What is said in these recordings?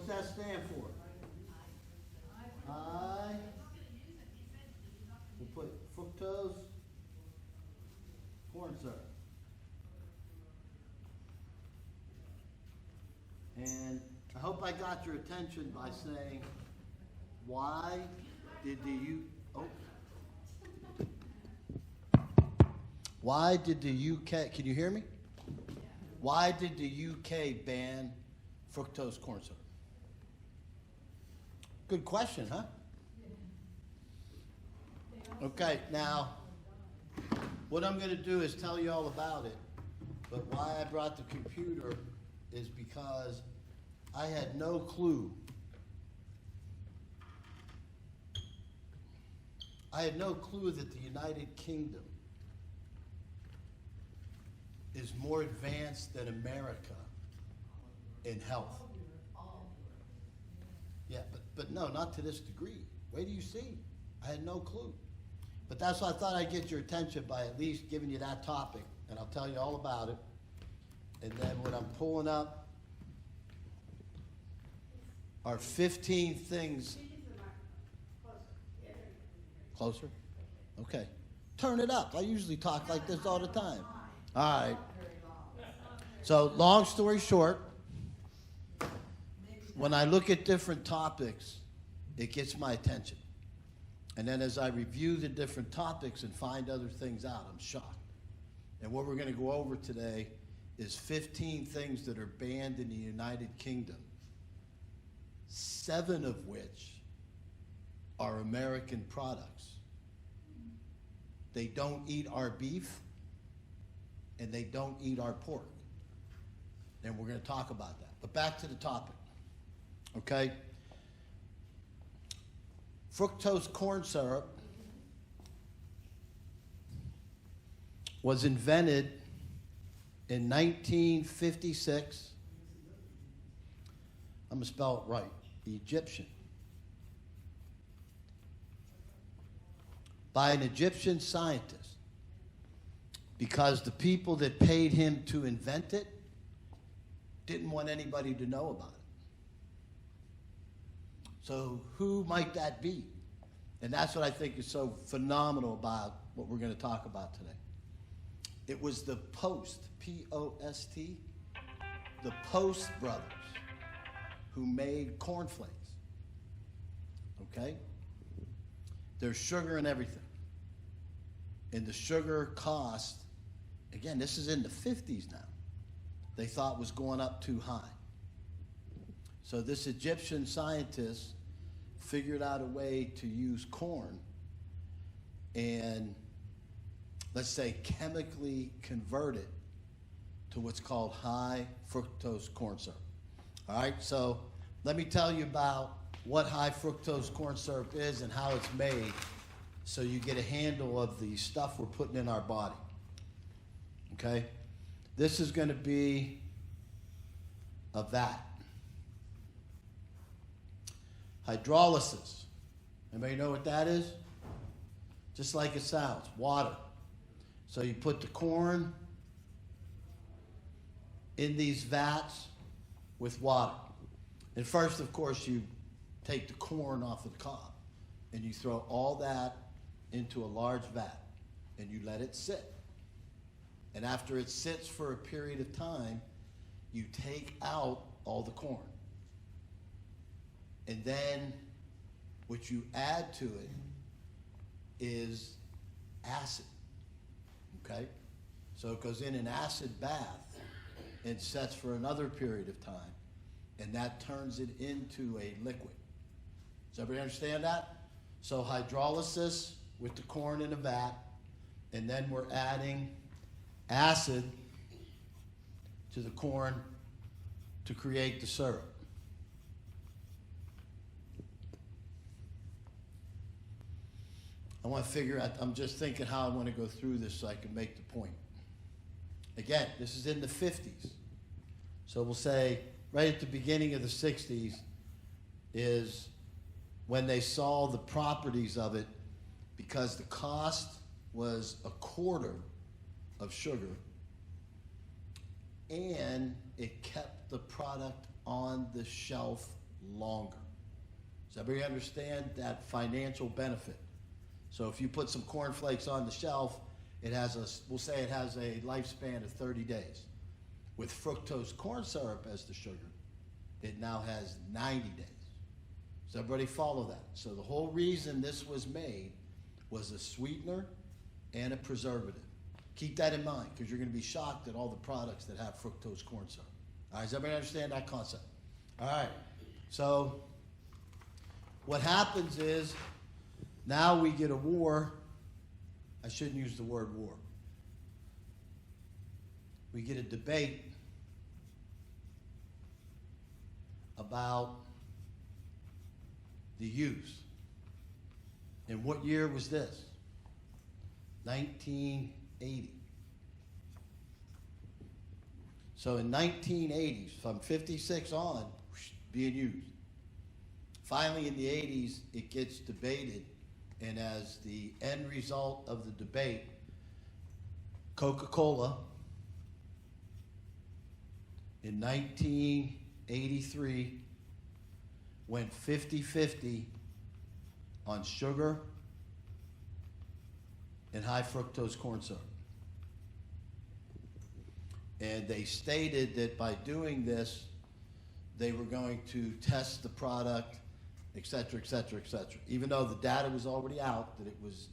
that stand for? High. We'll put fructose corn syrup. And I hope I got your attention by saying, why did the UK, can you hear me? Why did the UK ban fructose corn syrup? Good question, huh? Okay, now, what I'm going to do is tell you all about it, but why I brought the computer is because I had no clue. I had no clue that the United Kingdom is more advanced than America in health. Yeah, but no, not to this degree. Wait till you see. I had no clue. But that's why I thought I'd get your attention by at least giving you that topic, and I'll tell you all about it. And then when I'm pulling up are 15 things. Closer? Okay. Turn it up. I usually talk like this all the time. All right. So, long story short, when I look at different topics, it gets my attention. And then as I review the different topics and find other things out, I'm shocked. And what we're going to go over today is 15 things that are banned in the United Kingdom, 7 of which are American products. They don't eat our beef, and they don't eat our pork. And we're going to talk about that. But back to the topic, okay? Fructose corn syrup was invented in 1956. I'm going to spell it right. Egyptian. By an Egyptian scientist. Because the people that paid him to invent it didn't want anybody to know about it. So who might that be? And that's what I think is so phenomenal about what we're going to talk about today. It was the Post, P-O-S-T, the Post brothers who made cornflakes. Okay? There's sugar in everything. And the sugar cost, again, this is in the 50s now, they thought was going up too high. So this Egyptian scientist figured out a way to use corn and, let's say, chemically convert it to what's called high fructose corn syrup. All right, so let me tell you about what high fructose corn syrup is and how it's made so you get a handle of the stuff we're putting in our body. Okay? This is going to be a vat. Hydrolysis. Anybody know what that is? Just like it sounds, water. So you put the corn in these vats with water. And first, of course, you take the corn off of the cob and you throw all that into a large vat and you let it sit. And after it sits for a period of time, you take out all the corn. And then what you add to it is acid, okay? So it goes in an acid bath and sets for another period of time, and that turns it into a liquid. Does everybody understand that? So hydrolysis with the corn in a vat, and then we're adding acid to the corn to create the syrup. I want to figure out, I'm just thinking how I want to go through this so I can make the point. Again, this is in the 50s. So we'll say right at the beginning of the 60s is when they saw the properties of it, because the cost was a quarter of sugar and it kept the product on the shelf longer. Does everybody understand that financial benefit? So if you put some cornflakes on the shelf, it has we'll say it has a lifespan of 30 days. With fructose corn syrup as the sugar, it now has 90 days. Does everybody follow that? So the whole reason this was made was a sweetener and a preservative. Keep that in mind, because you're going to be shocked at all the products that have fructose corn syrup. All right, does everybody understand that concept? All right, so what happens is now we get a war. I shouldn't use the word war. We get a debate about the use. And what year was this? 1980. So in 1980s, from 56 on, being used. Finally in the 80s, it gets debated, and as the end result of the debate, Coca-Cola in 1983 went 50-50 on sugar and high fructose corn syrup. And they stated that by doing this, they were going to test the product, et cetera, et cetera, et cetera. Even though the data was already out that it was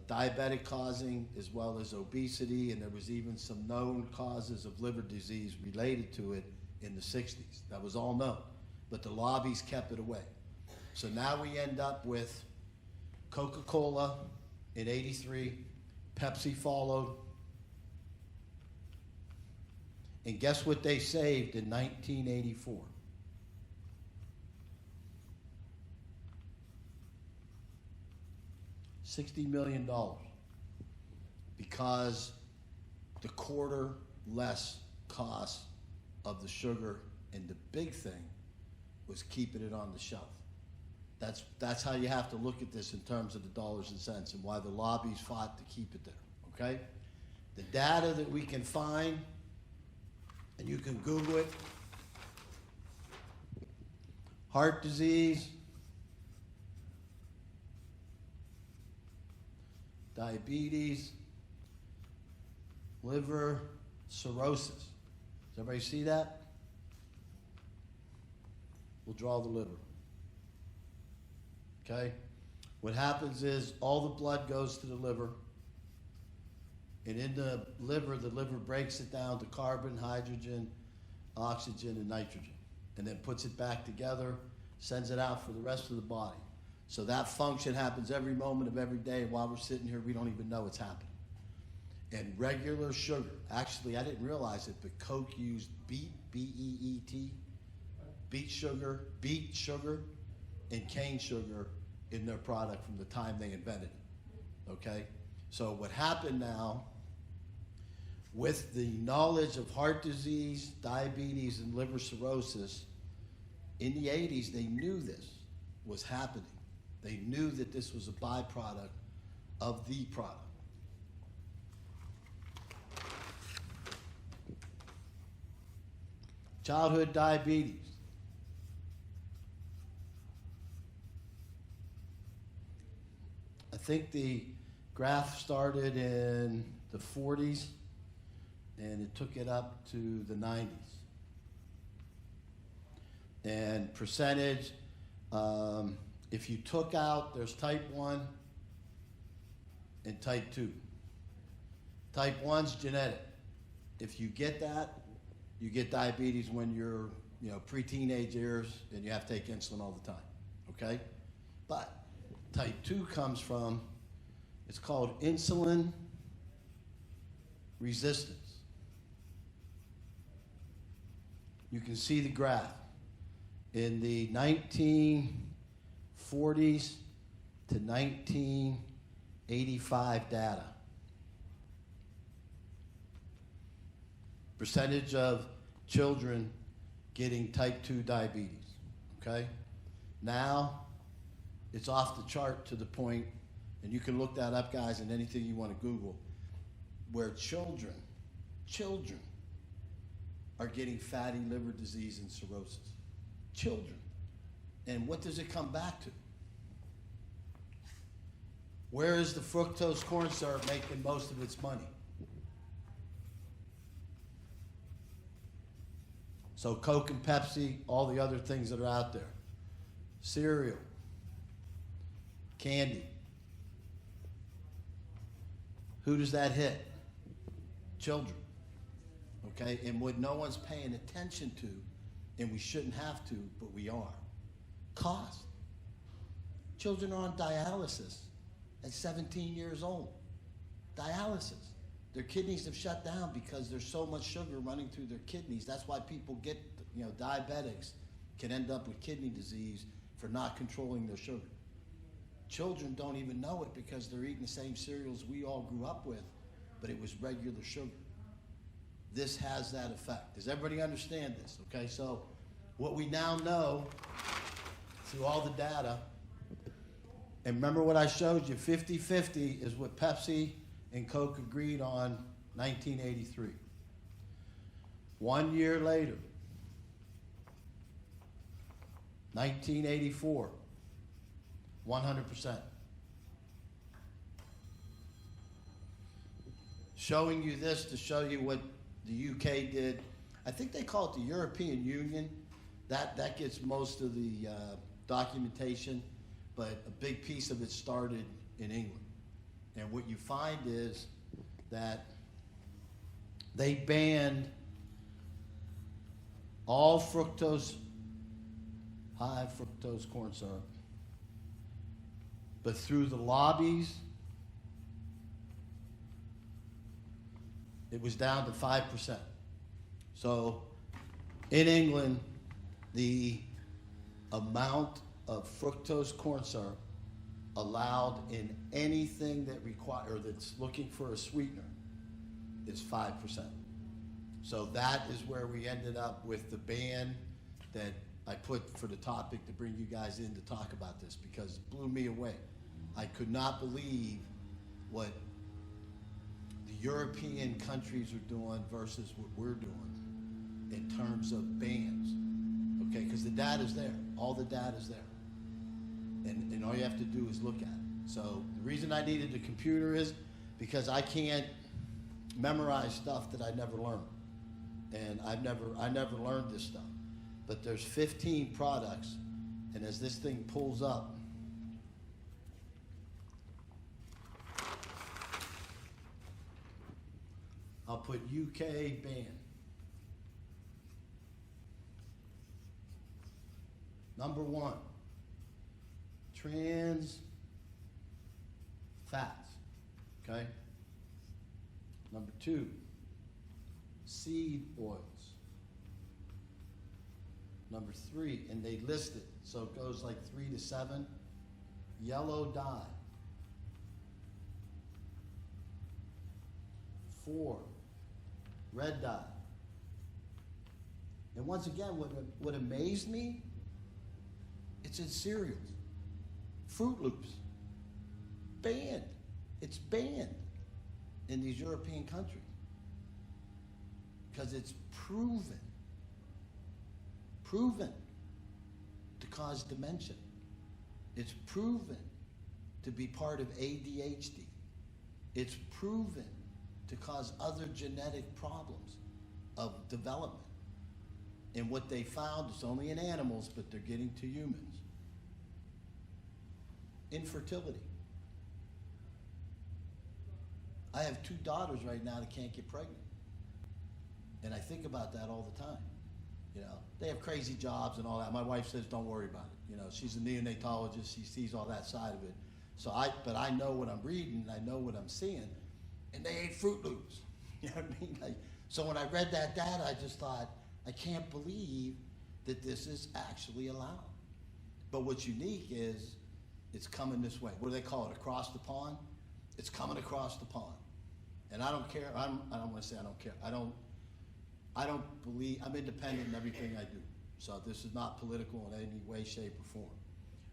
diabetic causing as well as obesity, and there was even some known causes of liver disease related to it in the 60s. That was all known, but the lobbies kept it away. So now we end up with Coca-Cola in 83, Pepsi followed, and guess what they saved in 1984? $60 million, because the quarter less cost of the sugar, and the big thing was keeping it on the shelf. That's how you have to look at this in terms of the dollars and cents, and why the lobbies fought to keep it there, okay? The data that we can find, and you can Google it, heart disease, diabetes, liver cirrhosis. Does everybody see that? We'll draw the liver. Okay? What happens is all the blood goes to the liver, and in the liver breaks it down to carbon, hydrogen, oxygen, and nitrogen, and then puts it back together, sends it out for the rest of the body. So that function happens every moment of every day. While we're sitting here, we don't even know it's happening. And regular sugar, actually, I didn't realize it, but Coke used beet, B-E-E-T, beet sugar, and cane sugar in their product from the time they invented it, okay? So what happened now, with the knowledge of heart disease, diabetes, and liver cirrhosis, in the 80s, they knew this was happening. They knew that this was a byproduct of the product. Childhood diabetes. I think the graph started in the 40s, and it took it up to the 90s. And percentage, if you took out, there's type 1 and type 2. Type 1's genetic. If you get that, you get diabetes when you're, pre-teenage years, and you have to take insulin all the time, okay? But type 2 comes from, it's called insulin resistance. You can see the graph. In the 1940s to 1985 data, percentage of children getting type 2 diabetes, okay? Now, it's off the chart to the point, and you can look that up, guys, and anything you want to Google, where children are getting fatty liver disease and cirrhosis. Children. And what does it come back to? Where is the fructose corn syrup making most of its money? So Coke and Pepsi, all the other things that are out there. Cereal, candy. Who does that hit? Children. Okay? And what no one's paying attention to, and we shouldn't have to, but we are. Cost. Children are on dialysis at 17 years old. Dialysis. Their kidneys have shut down because there's so much sugar running through their kidneys. That's why people get, diabetics can end up with kidney disease for not controlling their sugar. Children don't even know it because they're eating the same cereals we all grew up with, but it was regular sugar. This has that effect. Does everybody understand this? Okay, so what we now know through all the data, and remember what I showed you, 50-50 is what Pepsi and Coke agreed on 1983. 1 year later, 1984, 100%. Showing you this to show you what the UK did. I think they call it the European Union. That gets most of the documentation, but a big piece of it started in England. And what you find is that they banned all fructose, high fructose corn syrup. But through the lobbies, it was down to 5%. So in England, the amount of fructose corn syrup allowed in anything that that's looking for a sweetener is 5%. So that is where we ended up with the ban that I put for the topic to bring you guys in to talk about this, because it blew me away. I could not believe what the European countries are doing versus what we're doing in terms of bans. Okay, because the data's there. All the data's there. And all you have to do is look at it. So the reason I needed the computer is because I can't memorize stuff that I never learned. And I never learned this stuff. But there's 15 products, and as this thing pulls up, I'll put UK ban. Number 1, trans fats, okay? Number 2, seed oils. Number 3, and they list it, so it goes like 3 to 7, yellow dye. 4, red dye. And once again, what amazed me, it's in cereals. Fruit Loops, banned. It's banned in these European countries because it's proven to cause dementia. It's proven to be part of ADHD. It's proven to cause other genetic problems of development. And what they found is only in animals, but they're getting to humans. Infertility. I have 2 daughters right now that can't get pregnant. And I think about that all the time. They have crazy jobs and all that. My wife says, don't worry about it. She's a neonatologist. She sees all that side of it. But I know what I'm reading, and I know what I'm seeing. And they ate Fruit Loops. You know what I mean? So when I read that data, I just thought, I can't believe that this is actually allowed. But what's unique is it's coming this way. What do they call it? Across the pond? It's coming across the pond. And I don't care. I don't want to say I don't care. I don't believe, I'm independent in everything I do. So this is not political in any way, shape, or form.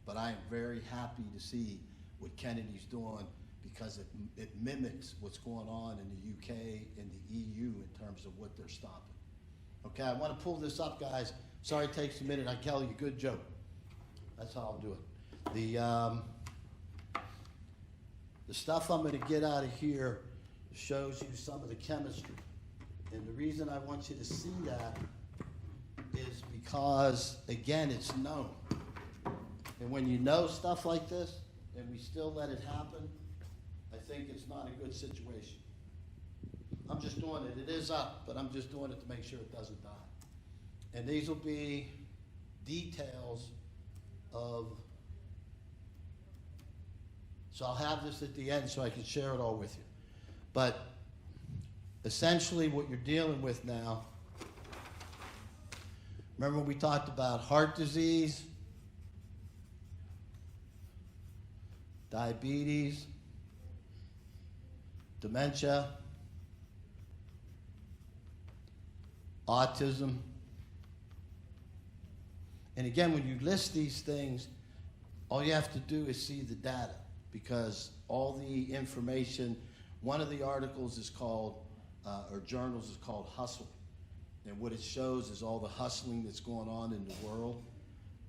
But I am very happy to see what Kennedy's doing, because it mimics what's going on in the UK and the EU in terms of what they're stopping. Okay, I want to pull this up, guys. Sorry it takes a minute. I tell you, good joke. That's how I'll do it. The stuff I'm going to get out of here shows you some of the chemistry. And the reason I want you to see that is because, again, it's known. And when you know stuff like this, and we still let it happen, I think it's not a good situation. I'm just doing it. It is up, but I'm just doing it to make sure it doesn't die. And these will be details of, so I'll have this at the end so I can share it all with you. But essentially what you're dealing with now, remember we talked about heart disease, diabetes, dementia, autism. And again, when you list these things, all you have to do is see the data, because all the information, one of the articles is called, or journals is called Hustle. And what it shows is all the hustling that's going on in the world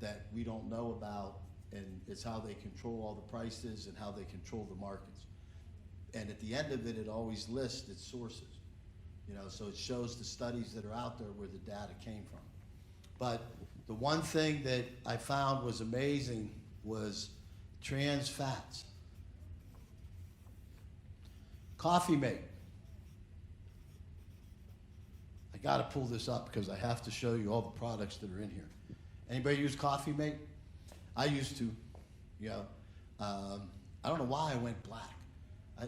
that we don't know about, and it's how they control all the prices and how they control the markets. And at the end of it, it always lists its sources. You know, so it shows the studies that are out there where the data came from. But the one thing that I found was amazing was trans fats. Coffee Mate. I got to pull this up because I have to show you all the products that are in here. Anybody use Coffee Mate? I used to. You know, I don't know why I went black.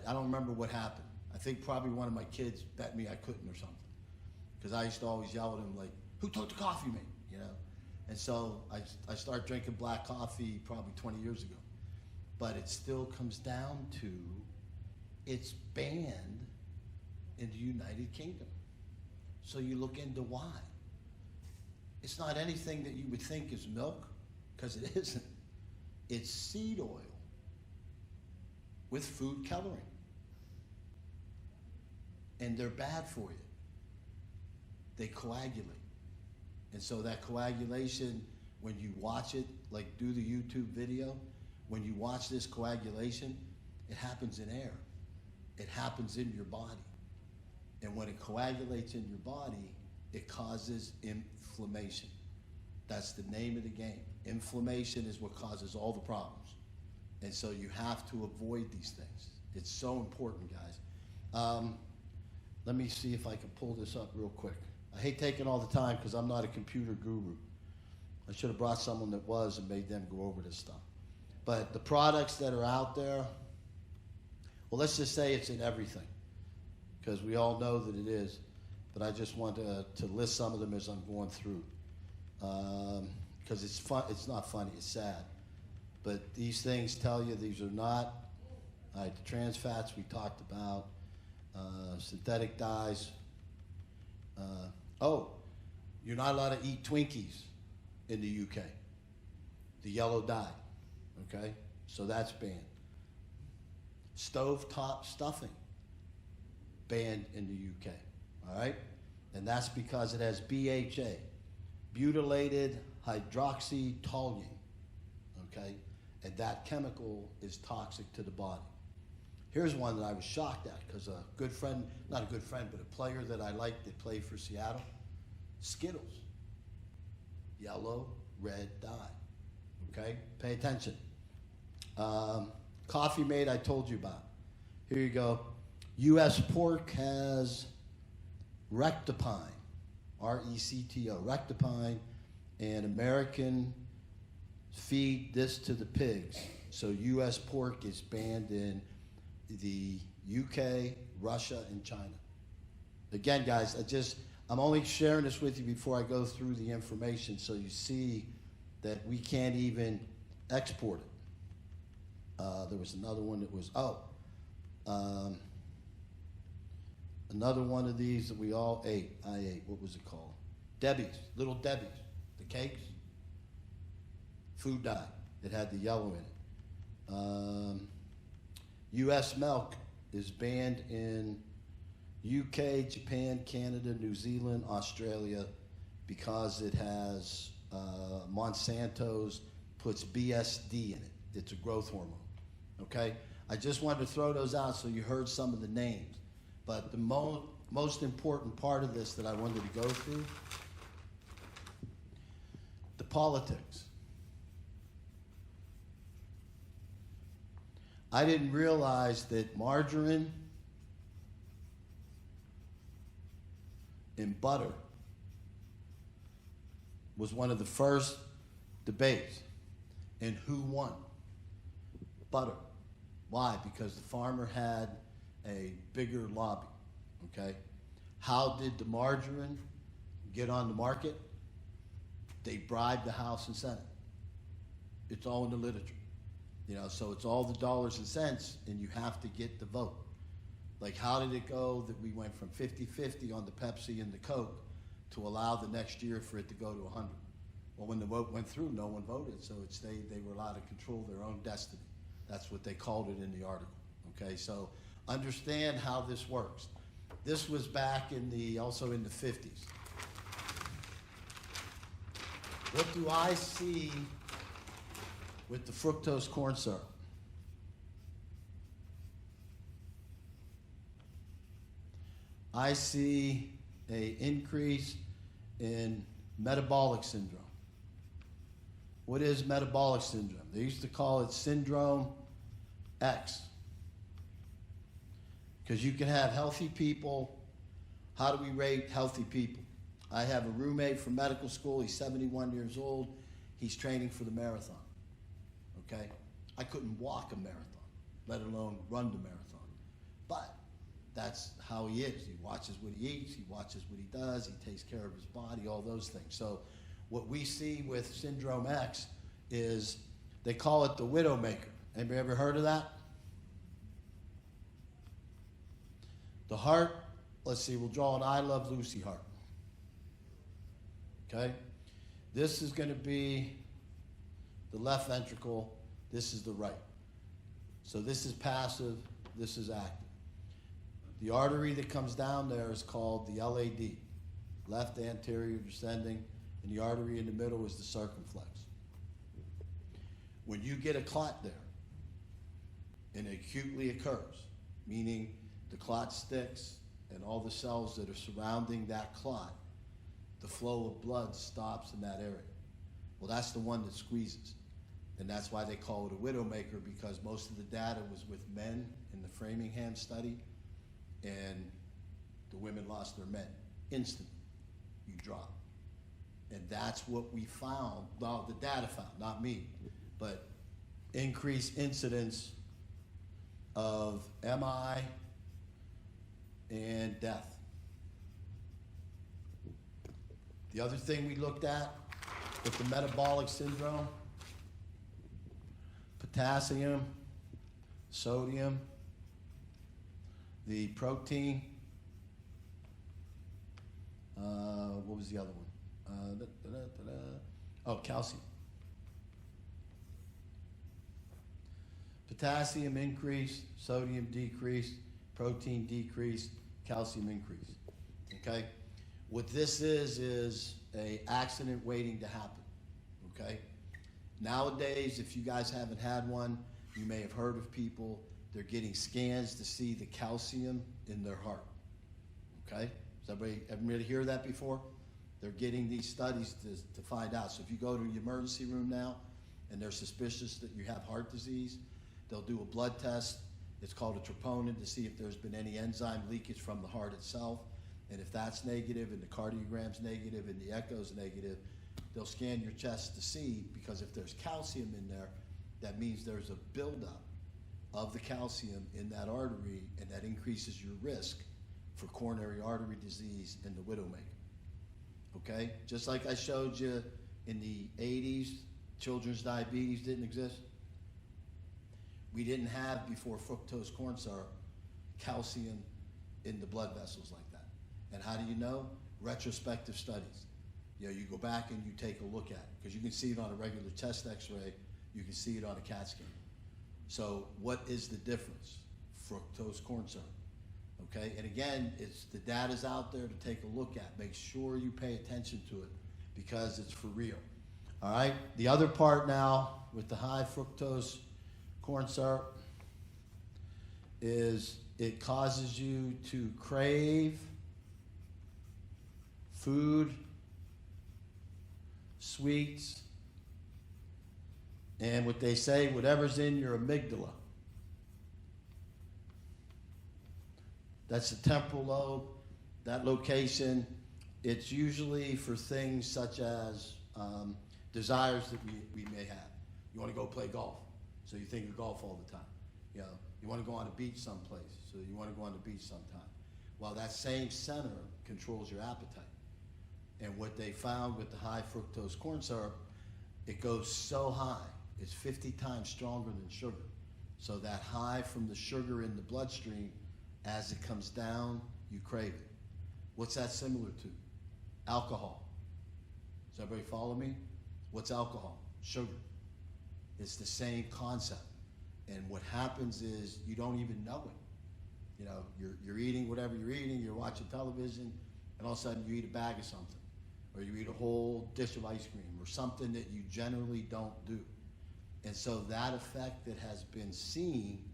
I don't remember what happened. I think probably one of my kids bet me I couldn't or something, because I used to always yell at him like, "Who took the coffee, mate?" You know, and so I started drinking black coffee probably 20 years ago. But it still comes down to it's banned in the United Kingdom. So you look into why. It's not anything that you would think is milk, because it isn't. It's seed oil with food coloring. And they're bad for you. They coagulate. And so that coagulation, when you watch it, like do the YouTube video, when you watch this coagulation, it happens in air. It happens in your body. And when it coagulates in your body, it causes inflammation. That's the name of the game. Inflammation is what causes all the problems. And so you have to avoid these things. It's so important, guys. Let me see if I can pull this up real quick. I hate taking all the time because I'm not a computer guru. I should have brought someone that was and made them go over this stuff. But the products that are out there, well, let's just say it's in everything, because we all know that it is. But I just want to list some of them as I'm going through, because it's fun. It's not funny. It's sad. But these things tell you these are not. All right, the trans fats we talked about. Synthetic dyes. You're not allowed to eat Twinkies in the UK. The yellow dye, okay? So that's banned. Stovetop stuffing, banned in the UK, all right? And that's because it has BHA, butylated hydroxytoluene, okay? And that chemical is toxic to the body. Here's one that I was shocked at, because a good friend, not a good friend, but a player that I liked that played for Seattle, Skittles, yellow, red dye, okay? Pay attention. Coffee Mate, I told you about. Here you go. U.S. pork has rectipine, R-E-C-T-O, rectipine, and American feed this to the pigs. So U.S. pork is banned in the UK, Russia, and China. Again, guys, I'm only sharing this with you before I go through the information so you see that we can't even export it. There was another one that was, another one of these that we all ate. I ate, what was it called? Debbie's, Little Debbie's, the cakes. Food dye. It had the yellow in it. U.S. milk is banned in UK, Japan, Canada, New Zealand, Australia, because it has Monsanto's puts BSD in it. It's a growth hormone, okay? I just wanted to throw those out so you heard some of the names. But the most important part of this that I wanted to go through, the politics. I didn't realize that margarine and butter was one of the first debates. And who won? Butter. Why? Because the farmer had a bigger lobby, okay? How did the margarine get on the market? They bribed the House and Senate. It's all in the literature. You know, so it's all the dollars and cents, and you have to get the vote. Like, how did it go that we went from 50-50 on the Pepsi and the Coke to allow the next year for it to go to 100? Well, when the vote went through, no one voted, so they were allowed to control their own destiny. That's what they called it in the article, okay? So understand how this works. This was back also in the 50s. What do I see with the fructose corn syrup? I see an increase in metabolic syndrome. What is metabolic syndrome? They used to call it syndrome X. Because you can have healthy people. How do we rate healthy people? I have a roommate from medical school. He's 71 years old. He's training for the marathon. Okay? I couldn't walk a marathon, let alone run the marathon. But that's how he is. He watches what he eats. He watches what he does. He takes care of his body, all those things. So what we see with Syndrome X is they call it the widowmaker. Anybody ever heard of that? The heart, let's see, we'll draw an I Love Lucy heart. Okay? This is going to be the left ventricle. This is the right. So this is passive. This is active. The artery that comes down there is called the LAD, left anterior descending, and the artery in the middle is the circumflex. When you get a clot there, and it acutely occurs, meaning the clot sticks and all the cells that are surrounding that clot, the flow of blood stops in that area. Well, that's the one that squeezes. And that's why they call it a widowmaker, because most of the data was with men in the Framingham study, and the women lost their men instantly. You drop. And that's what we found, well, the data found, not me, but increased incidence of MI and death. The other thing we looked at with the metabolic syndrome, potassium, sodium, the protein, what was the other one? Oh, calcium. Potassium increased, sodium decreased, protein decreased, calcium increased, okay? What this is a accident waiting to happen, okay? Nowadays, if you guys haven't had one, you may have heard of people, they're getting scans to see the calcium in their heart, okay? Has everybody hear that before? They're getting these studies to find out. So if you go to the emergency room now and they're suspicious that you have heart disease, they'll do a blood test. It's called a troponin to see if there's been any enzyme leakage from the heart itself. And if that's negative and the cardiogram's negative and the echo's negative, they'll scan your chest to see, because if there's calcium in there, that means there's a buildup of the calcium in that artery, and that increases your risk for coronary artery disease and the widowmaker. Okay? Just like I showed you in the 80s, children's diabetes didn't exist. We didn't have, before fructose corn syrup, calcium in the blood vessels like that. And how do you know? Retrospective studies. You know, you go back and you take a look at it, because you can see it on a regular chest x-ray, you can see it on a CAT scan. So what is the difference? Fructose corn syrup, Okay, and again, the data's out there to take a look at. Make sure you pay attention to it because it's for real. All right, the other part now with the high fructose corn syrup is it causes you to crave food, sweets, and what they say, whatever's in your amygdala. That's the temporal lobe, that location. It's usually for things such as desires that we may have. You want to go play golf, so you think of golf all the time. You know, you want to go on a beach someplace, so you want to go on the beach sometime. Well, that same center controls your appetite. And what they found with the high fructose corn syrup, it goes so high, it's 50 times stronger than sugar. So that high from the sugar in the bloodstream, as it comes down, you crave it. What's that similar to? Alcohol. Does everybody follow me? What's alcohol? Sugar. It's the same concept. And what happens is you don't even know it. You know, you're eating whatever you're eating, you're watching television, and all of a sudden you eat a bag of something. Or you eat a whole dish of ice cream, or something that you generally don't do. And so that effect that has been seen,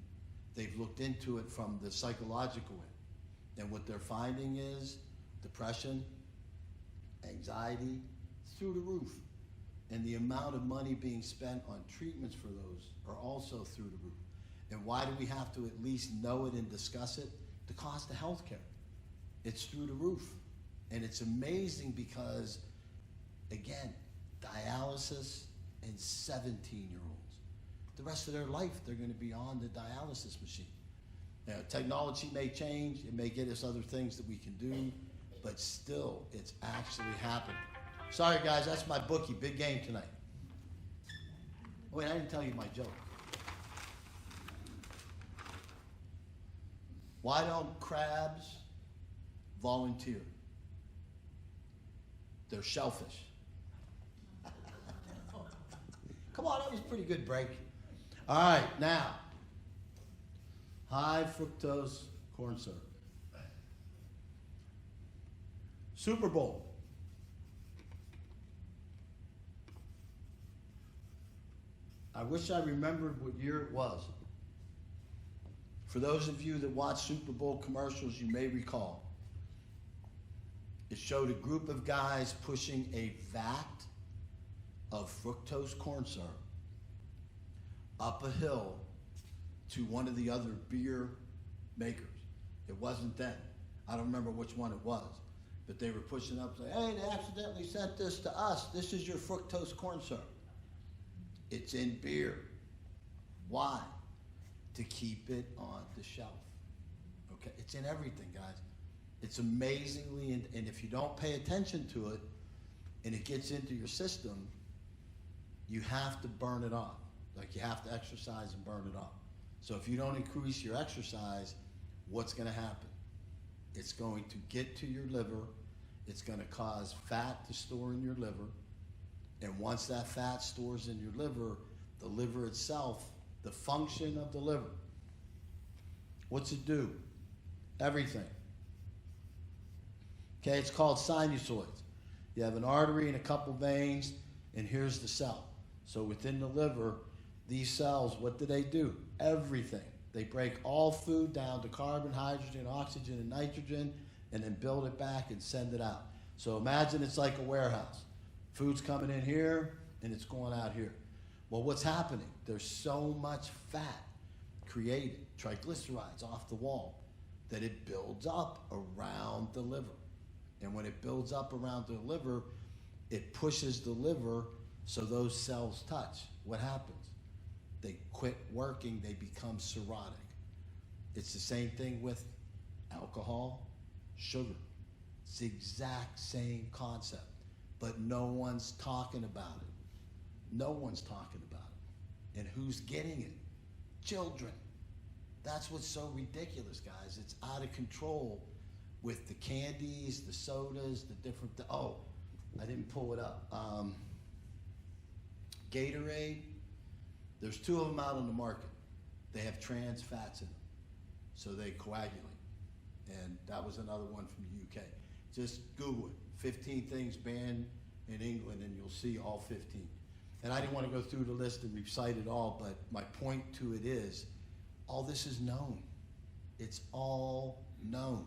they've looked into it from the psychological end. And what they're finding is depression, anxiety, through the roof. And the amount of money being spent on treatments for those are also through the roof. And why do we have to at least know it and discuss it? The cost of health care. It's through the roof. And it's amazing because, again, dialysis in 17-year-olds. The rest of their life, they're going to be on the dialysis machine. Now, technology may change. It may get us other things that we can do. But still, it's actually happening. Sorry, guys, that's my bookie. Big game tonight. Wait, I didn't tell you my joke. Why don't crabs volunteer? They're shellfish. Come on, that was a pretty good break. All right, now, high fructose corn syrup. Super Bowl. I wish I remembered what year it was. For those of you that watch Super Bowl commercials, you may recall. It showed a group of guys pushing a vat of fructose corn syrup up a hill to one of the other beer makers. It wasn't them. I don't remember which one it was. But they were pushing up saying, hey, they accidentally sent this to us. This is your fructose corn syrup. It's in beer. Why? To keep it on the shelf. Okay, it's in everything, guys. It's amazingly, and if you don't pay attention to it, and it gets into your system, you have to burn it off. Like you have to exercise and burn it off. So if you don't increase your exercise, what's going to happen? It's going to get to your liver. It's going to cause fat to store in your liver. And once that fat stores in your liver, the liver itself, the function of the liver, what's it do? Everything. Okay, it's called sinusoids. You have an artery and a couple veins, and here's the cell. So within the liver, these cells, what do? Everything. They break all food down to carbon, hydrogen, oxygen, and nitrogen, and then build it back and send it out. So imagine it's like a warehouse. Food's coming in here, and it's going out here. Well, what's happening? There's so much fat created, triglycerides off the wall, that it builds up around the liver. And when it builds up around the liver, it pushes the liver so those cells touch. What happens? They quit working, they become cirrhotic. It's the same thing with alcohol, sugar. It's the exact same concept, but no one's talking about it. No one's talking about it. And who's getting it? Children. That's what's so ridiculous, guys. It's out of control with the candies, the sodas, the different, oh, I didn't pull it up. Gatorade, there's 2 of them out on the market. They have trans fats in them, so they coagulate. and that was another one from the UK. Just Google it, 15 things banned in England, and you'll see all 15. And I didn't want to go through the list and recite it all, but my point to it is, all this is known. It's all known.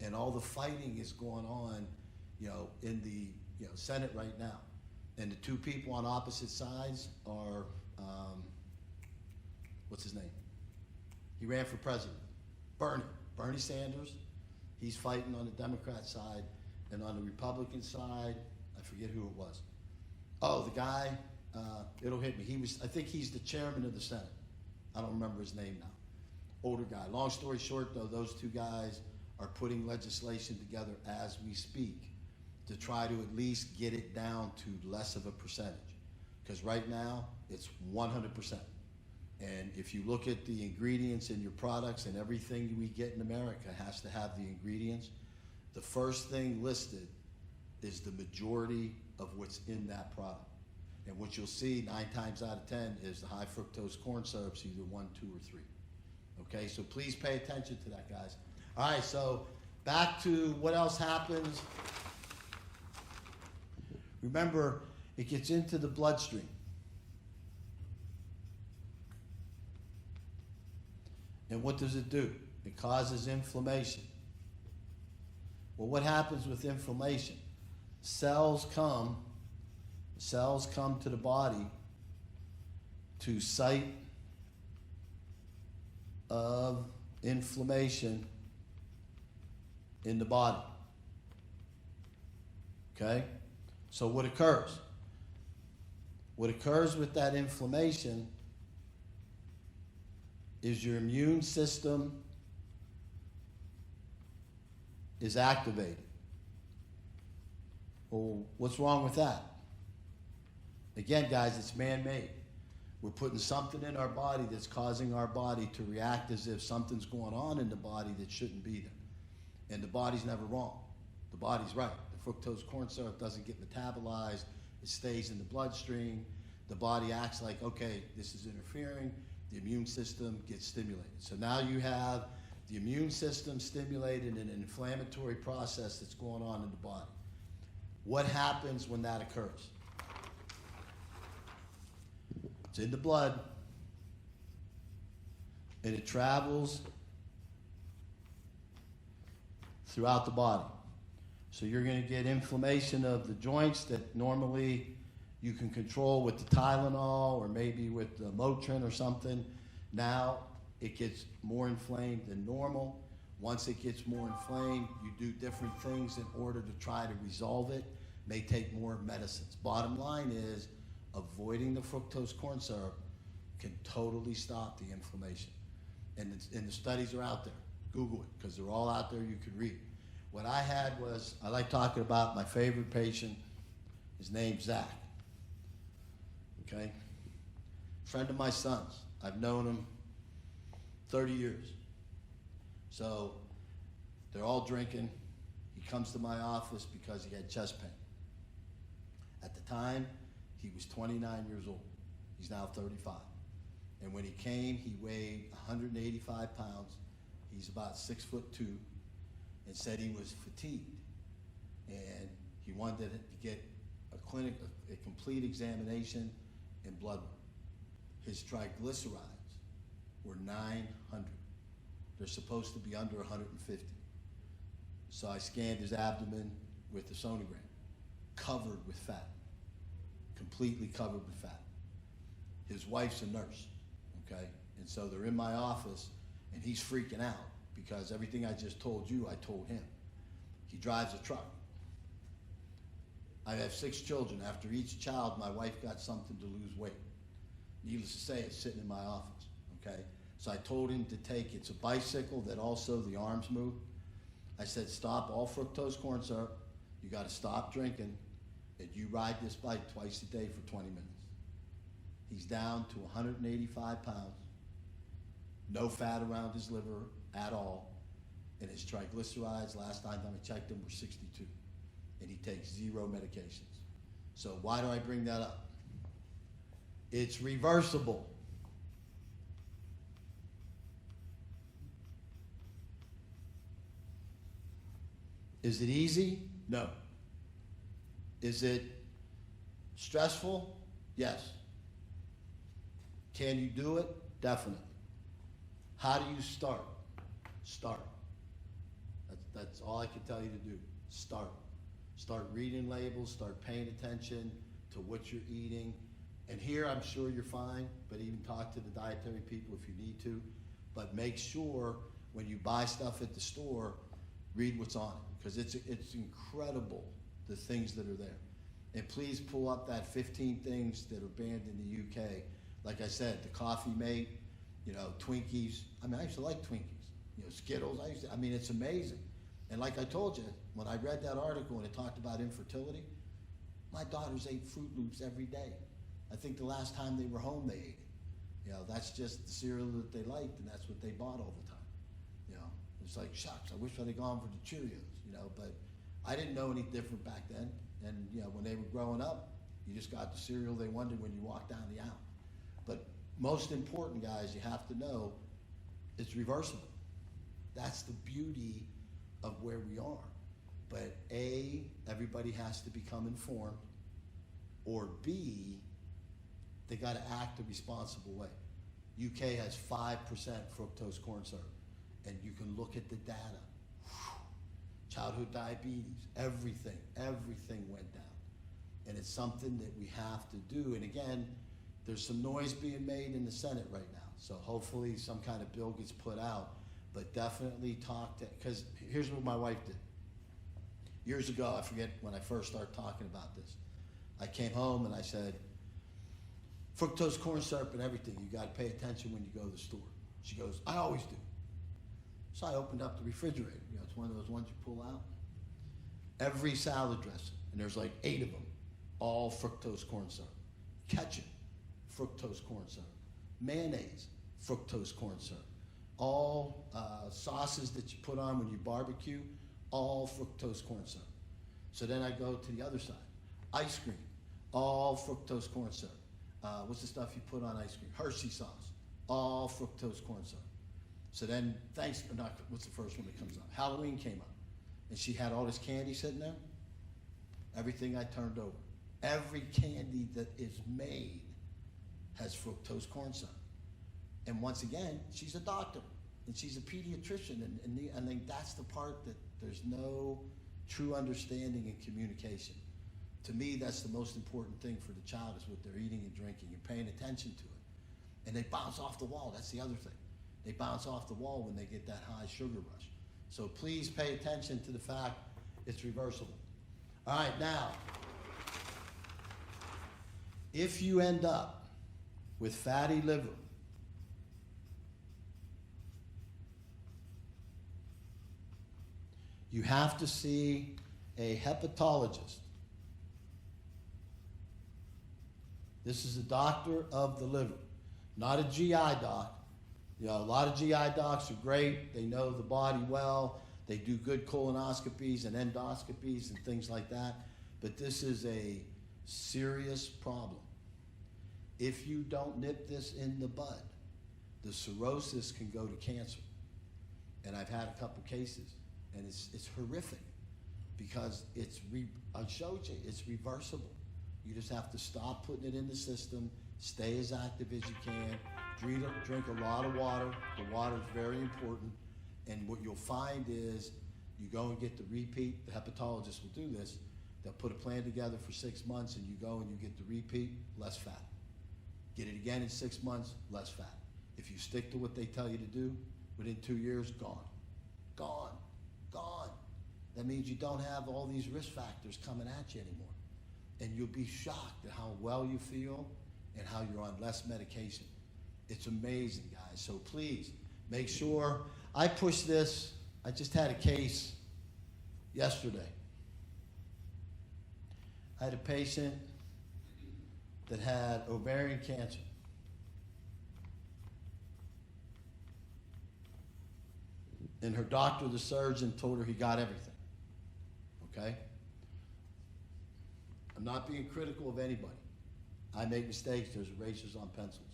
And all the fighting is going on, in the Senate right now. And the two people on opposite sides are, what's his name? He ran for president. Bernie Sanders. He's fighting on the Democrat side, and on the Republican side, I forget who it was. Oh, the guy, it'll hit me. I think he's the chairman of the Senate. I don't remember his name now. Older guy. Long story short, though, those two guys are putting legislation together as we speak to try to at least get it down to less of a percentage. Because right now, it's 100%. And if you look at the ingredients in your products, and everything we get in America has to have the ingredients, the first thing listed is the majority of what's in that product. And what you'll see 9 times out of 10 is the high fructose corn syrups, either 1, 2, or 3. Okay, so please pay attention to that, guys. All right, so back to what else happens. Remember, it gets into the bloodstream. And what does it do? It causes inflammation. Well, what happens with inflammation? Cells come to the body to site of inflammation in the body. Okay? So what occurs? What occurs with that inflammation is your immune system is activated. Well, what's wrong with that? Again, guys, it's man-made. We're putting something in our body that's causing our body to react as if something's going on in the body that shouldn't be there. And the body's never wrong. The body's right. The fructose corn syrup doesn't get metabolized. It stays in the bloodstream. The body acts like, okay, this is interfering. The immune system gets stimulated. So now you have the immune system stimulated in an inflammatory process that's going on in the body. What happens when that occurs? It's in the blood, and it travels throughout the body. So you're going to get inflammation of the joints that normally you can control with the Tylenol or maybe with the Motrin or something. Now it gets more inflamed than normal. Once it gets more inflamed, you do different things in order to try to resolve it. May take more medicines. Bottom line is, avoiding the fructose corn syrup can totally stop the inflammation. And the studies are out there. Google it, because they're all out there, you can read. What I had was, I like talking about my favorite patient. His name's Zach. Okay? Friend of my son's. I've known him 30 years. So they're all drinking. He comes to my office because he had chest pain. At the time, he was 29 years old. He's now 35. And when he came, he weighed 185 pounds. He's about 6'2", and said he was fatigued. And he wanted to get a complete examination and blood work. His triglycerides were 900. They're supposed to be under 150. So I scanned his abdomen with the sonogram, covered with fat. Completely covered with fat. His wife's a nurse, okay? And so they're in my office, and he's freaking out because everything I just told you, I told him. He drives a truck. I have 6 children. After each child, my wife got something to lose weight. Needless to say, it's sitting in my office, okay? So I told him to take, it's a bicycle that also the arms move. I said, stop all fructose corn syrup. You got to stop drinking. And you ride this bike twice a day for 20 minutes. He's down to 185 pounds, no fat around his liver at all, and his triglycerides, last time I checked them, were 62. And he takes 0 medications. So why do I bring that up? It's reversible. Is it easy? No. Is it stressful? Yes. Can you do it? Definitely. How do you start? Start. That's all I can tell you to do. Start. Start reading labels, start paying attention to what you're eating. And here I'm sure you're fine, but even talk to the dietary people if you need to. But make sure when you buy stuff at the store, read what's on it, because it's incredible the things that are there. And please pull up that 15 things that are banned in the UK. Like I said, the Coffee Mate, Twinkies. I mean, I used to like Twinkies. Skittles. I mean, it's amazing. And like I told you, when I read that article and it talked about infertility, my daughters ate Fruit Loops every day. I think the last time they were home, they ate it. That's just the cereal that they liked, and that's what they bought all the time. It's like, shucks, I wish I'd have gone for the Cheerios, but I didn't know any different back then. And, when they were growing up, you just got the cereal they wanted when you walked down the aisle. But most important, guys, you have to know it's reversible. That's the beauty of where we are. But A, everybody has to become informed, or B, they got to act a responsible way. UK has 5% fructose corn syrup, and you can look at the data. Childhood diabetes, everything went down. And it's something that we have to do. And again, there's some noise being made in the Senate right now. So hopefully some kind of bill gets put out, but definitely talk to, because here's what my wife did. Years ago, I forget when I first started talking about this. I came home and I said, fructose corn syrup and everything, you got to pay attention when you go to the store. She goes, I always do. So I opened up the refrigerator. It's one of those ones you pull out. Every salad dressing, and there's like 8 of them, all fructose corn syrup. Ketchup, fructose corn syrup. Mayonnaise, fructose corn syrup. All sauces that you put on when you barbecue, all fructose corn syrup. So then I go to the other side. Ice cream, all fructose corn syrup. What's the stuff you put on ice cream? Hershey sauce, all fructose corn syrup. So then, what's the first one that comes up? Halloween came up, and she had all this candy sitting there. Everything I turned over. Every candy that is made has fructose corn syrup. And once again, she's a doctor, and she's a pediatrician, and I think that's the part that there's no true understanding and communication. To me, that's the most important thing for the child is what they're eating and drinking and paying attention to it. And they bounce off the wall. That's the other thing. They bounce off the wall when they get that high sugar rush. So please pay attention to the fact it's reversible. All right, now, if you end up with fatty liver, you have to see a hepatologist. This is a doctor of the liver, not a GI doc. A lot of GI docs are great. They know the body well. They do good colonoscopies and endoscopies and things like that. But this is a serious problem. If you don't nip this in the bud, the cirrhosis can go to cancer. And I've had a couple cases, and it's horrific because I showed you, it's reversible. You just have to stop putting it in the system, stay as active as you can, drink a lot of water. The water is very important. And what you'll find is you go and get the repeat. The hepatologist will do this. They'll put a plan together for 6 months, and you go and you get the repeat, less fat. Get it again in 6 months, less fat. If you stick to what they tell you to do, within 2 years, gone. Gone. Gone. That means you don't have all these risk factors coming at you anymore. And you'll be shocked at how well you feel and how you're on less medication. It's amazing, guys. So please, make sure. I push this. I just had a case yesterday. I had a patient that had ovarian cancer. And her doctor, the surgeon, told her he got everything. Okay? I'm not being critical of anybody. I make mistakes. There's erasers on pencils.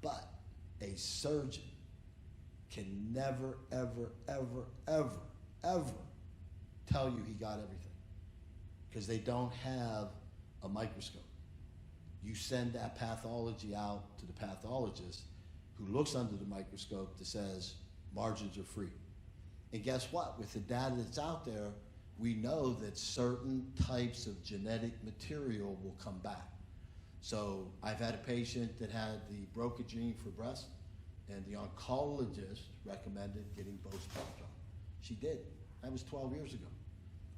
But a surgeon can never, ever, ever, ever, ever tell you he got everything because they don't have a microscope. You send that pathology out to the pathologist who looks under the microscope that says margins are free. And guess what? With the data that's out there, we know that certain types of genetic material will come back. So I've had a patient that had the BRCA gene for breast, and the oncologist recommended getting bospeptide. She did. That was 12 years ago.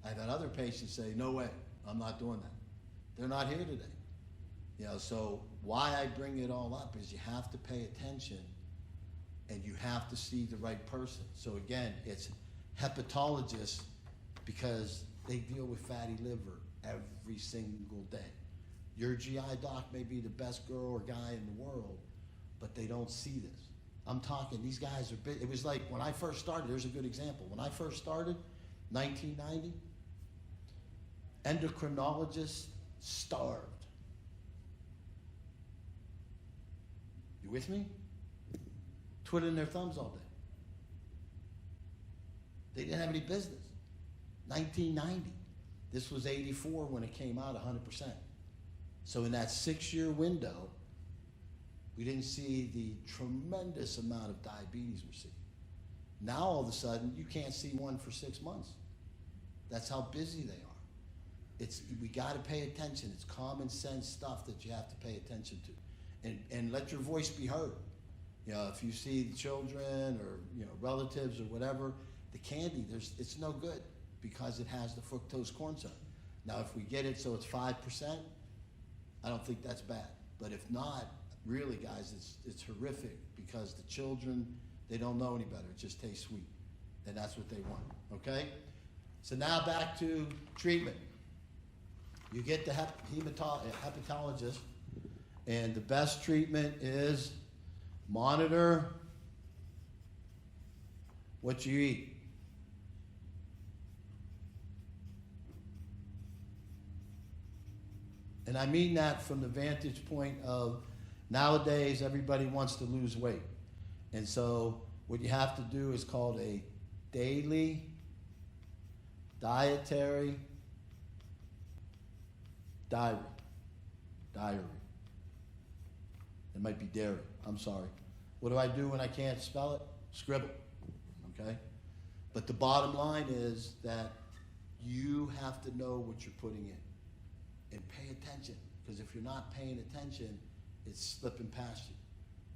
I've had other patients say, no way, I'm not doing that. They're not here today. You know, so why I bring it all up is you have to pay attention and you have to see the right person. So again, it's hepatologists because they deal with fatty liver every single day. Your GI doc may be the best girl or guy in the world, but they don't see this. I'm talking, these guys are big. It was like when I first started, here's a good example. When I first started, 1990, endocrinologists starved. You with me? Twiddling their thumbs all day. They didn't have any business. 1990. This was 84 when it came out 100%. So in that 6-year window, we didn't see the tremendous amount of diabetes we're seeing. Now all of a sudden, you can't see one for 6 months. That's how busy they are. We got to pay attention. It's common sense stuff that you have to pay attention to. And let your voice be heard. You know, if you see children or, you know, relatives or whatever, the candy, it's no good because it has the fructose corn syrup. Now, if we get it so it's 5%, I don't think that's bad. But if not, really, guys, it's horrific because the children, they don't know any better. It just tastes sweet. And that's what they want, okay? So now back to treatment. You get the hepatologist, and the best treatment is monitor what you eat. And I mean that from the vantage point of nowadays everybody wants to lose weight. And so what you have to do is called a daily dietary diary. It might be dairy. I'm sorry. What do I do when I can't spell it? Scribble. Okay? But the bottom line is that you have to know what you're putting in. And pay attention. Because if you're not paying attention, it's slipping past you.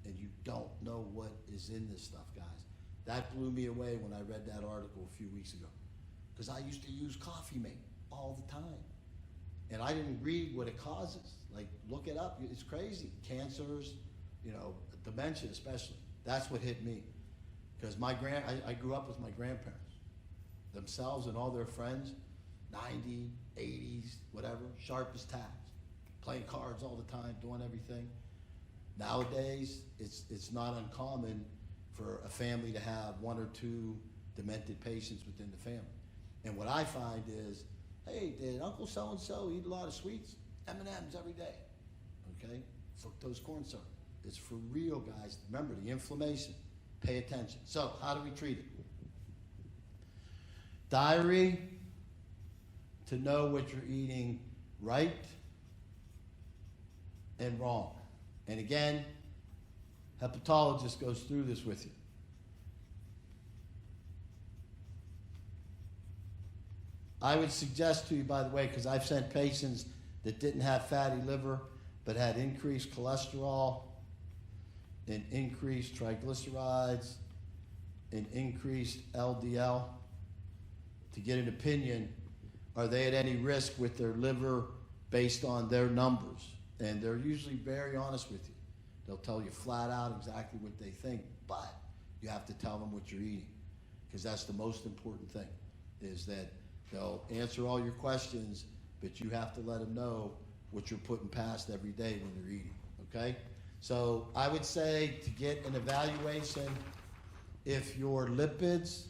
And you don't know what is in this stuff, guys. That blew me away when I read that article a few weeks ago. Because I used to use Coffee Mate all the time. And I didn't read what it causes. Like, look it up. It's crazy. Cancers, you know, dementia especially. That's what hit me. Because I grew up with my grandparents. Themselves and all their friends, 90, 80s, whatever, sharp as tacks. Playing cards all the time, doing everything. Nowadays, it's not uncommon for a family to have 1 or 2 demented patients within the family. And what I find is, hey, did Uncle so-and-so eat a lot of sweets? M&Ms every day, okay? Fructose corn syrup. It's for real, guys. Remember, the inflammation. Pay attention. So, how do we treat it? Diary, to know what you're eating right and wrong. And again, hepatologist goes through this with you. I would suggest to you, by the way, because I've sent patients that didn't have fatty liver but had increased cholesterol and increased triglycerides and increased LDL to get an opinion, are they at any risk with their liver based on their numbers? And they're usually very honest with you. They'll tell you flat out exactly what they think, but you have to tell them what you're eating, because that's the most important thing, is that they'll answer all your questions, but you have to let them know what you're putting past every day when you're eating, okay? So I would say to get an evaluation, if your lipids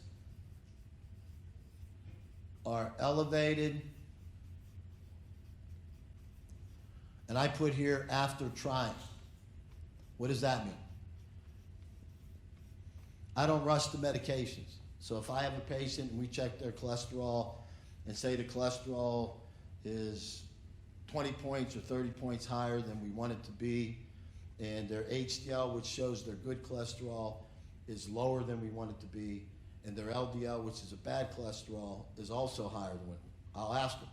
are elevated, and I put here after trying. What does that mean? I don't rush the medications. So if I have a patient and we check their cholesterol and say the cholesterol is 20 points or 30 points higher than we want it to be, and their HDL, which shows their good cholesterol, is lower than we want it to be, and their LDL, which is a bad cholesterol, is also higher than what, I'll ask them,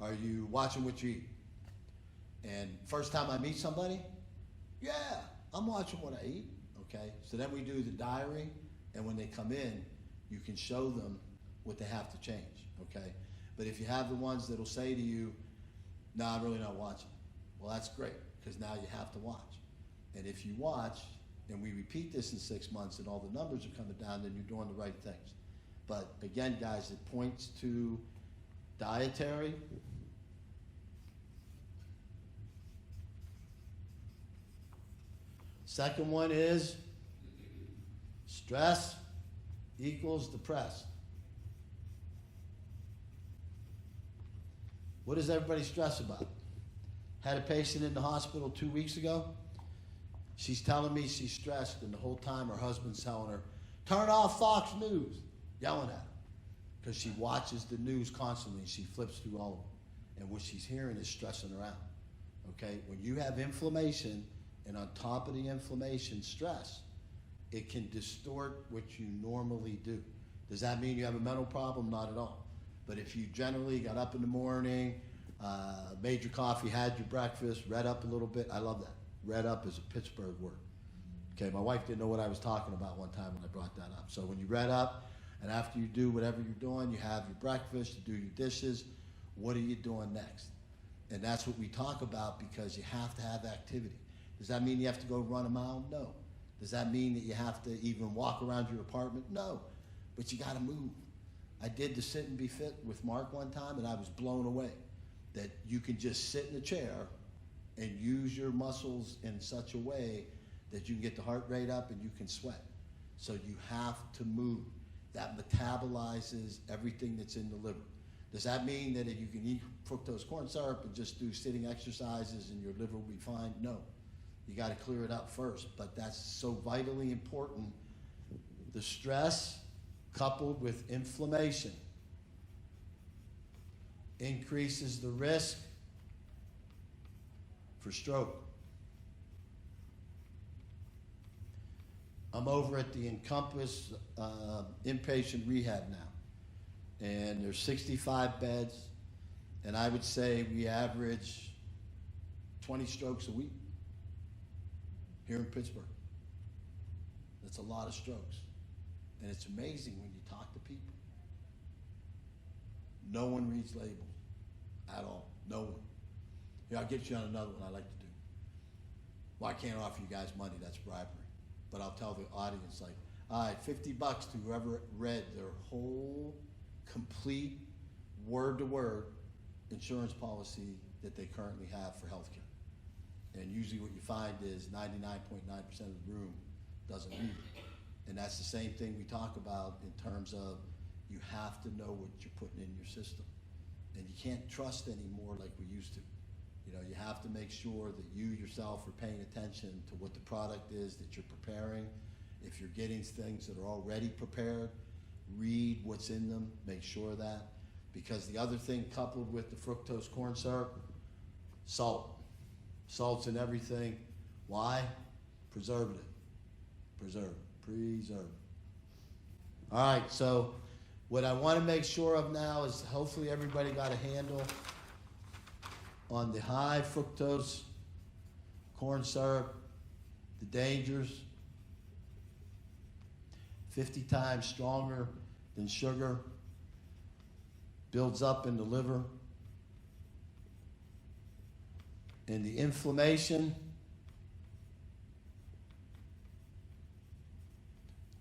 are you watching what you eat? And first time I meet somebody, yeah, I'm watching what I eat, okay? So then we do the diary, and when they come in, you can show them what they have to change, okay? But if you have the ones that'll say to you, no, I'm really not watching, well, that's great, because now you have to watch. And if you watch, and we repeat this in 6 months, and all the numbers are coming down, then you're doing the right things. But again, guys, it points to dietary. Second one is stress equals depressed. What does everybody stress about? Had a patient in the hospital 2 weeks ago. She's telling me she's stressed, and the whole time her husband's telling her, turn off Fox News, yelling at her, because she watches the news constantly. She flips through all of them, and what she's hearing is stressing her out. Okay, when you have inflammation, and on top of the inflammation, stress, it can distort what you normally do. Does that mean you have a mental problem? Not at all. But if you generally got up in the morning, made your coffee, had your breakfast, read up a little bit, I love that. Read up is a Pittsburgh word. Okay, my wife didn't know what I was talking about one time when I brought that up. So when you read up, and after you do whatever you're doing, you have your breakfast, you do your dishes, what are you doing next? And that's what we talk about, because you have to have activity. Does that mean you have to go run a mile? No. Does that mean that you have to even walk around your apartment? No. But you got to move. I did the Sit and Be Fit with Mark one time, and I was blown away that you can just sit in a chair and use your muscles in such a way that you can get the heart rate up and you can sweat. So you have to move. That metabolizes everything that's in the liver. Does that mean that if you can eat fructose corn syrup and just do sitting exercises and your liver will be fine? No. You got to clear it up first, but that's so vitally important. The stress coupled with inflammation increases the risk for stroke. I'm over at the Encompass inpatient rehab now, and there's 65 beds, and I would say we average 20 strokes a week here in Pittsburgh. That's a lot of strokes, and it's amazing when you talk to people. No one reads labels at all. No one. Here, I'll get you on another one I like to do. Well, I can't offer you guys money, that's bribery. But I'll tell the audience, like, all right, $50 to whoever read their whole, complete, word-to-word insurance policy that they currently have for healthcare. And usually what you find is 99.9% of the room doesn't read it. And that's the same thing we talk about in terms of you have to know what you're putting in your system. And you can't trust anymore like we used to. You know, you have to make sure that you yourself are paying attention to what the product is that you're preparing. If you're getting things that are already prepared, read what's in them, make sure of that. Because the other thing coupled with the fructose corn syrup, salt. Salt's in everything. Why? Preservative. Preserve. All right, so what I want to make sure of now is hopefully everybody got a handle on the high fructose corn syrup, the dangers, 50 times stronger than sugar, builds up in the liver, and the inflammation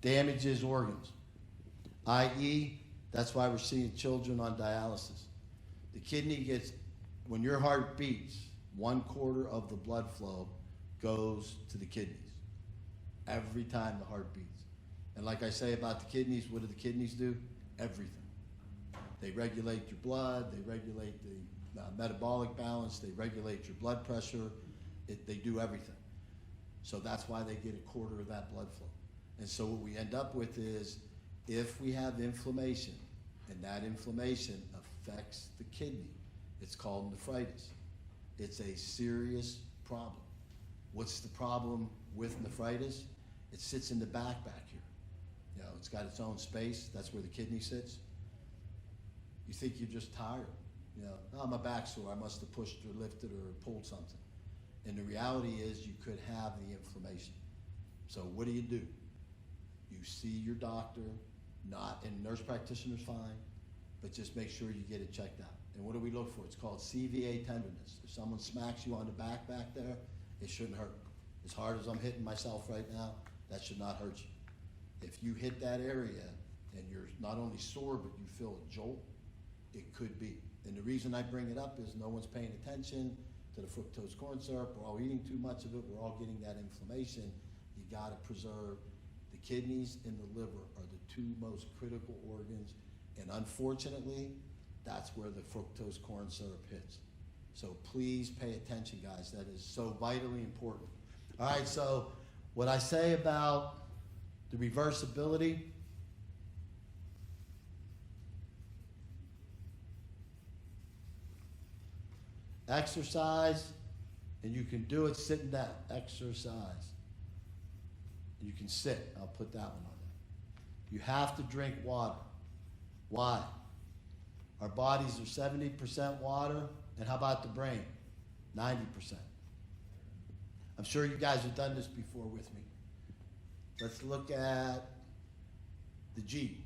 damages organs, i.e., that's why we're seeing children on dialysis. The kidney gets, when your heart beats, 1/4 of the blood flow goes to the kidneys every time the heart beats. And like I say about the kidneys, what do the kidneys do? Everything. They regulate your blood, they regulate the metabolic balance, they regulate your blood pressure, they do everything. So that's why they get 1/4 of that blood flow. And so what we end up with is, if we have inflammation, and that inflammation affects the kidney. It's called nephritis. It's a serious problem. What's the problem with nephritis? It sits in the back here. You know, it's got its own space. That's where the kidney sits. You think you're just tired. You know, oh, my back's sore. I must have pushed or lifted or pulled something. And the reality is you could have the inflammation. So what do? You see your doctor, and nurse practitioner's fine, but just make sure you get it checked out. And what do we look for? It's called CVA tenderness. If someone smacks you on the back there, it shouldn't hurt. As hard as I'm hitting myself right now, that should not hurt you. If you hit that area and you're not only sore, but you feel a jolt, it could be. And the reason I bring it up is no one's paying attention to the fructose corn syrup. We're all eating too much of it. We're all getting that inflammation. You gotta preserve. The kidneys and the liver are the two most critical organs. And unfortunately, that's where the fructose corn syrup hits. So please pay attention, guys. That is so vitally important. All right, so what I say about the reversibility, exercise, and you can do it sitting down. Exercise. You can sit. I'll put that one on there. You have to drink water. Why? Our bodies are 70% water, and how about the brain? 90%. I'm sure you guys have done this before with me. Let's look at the G.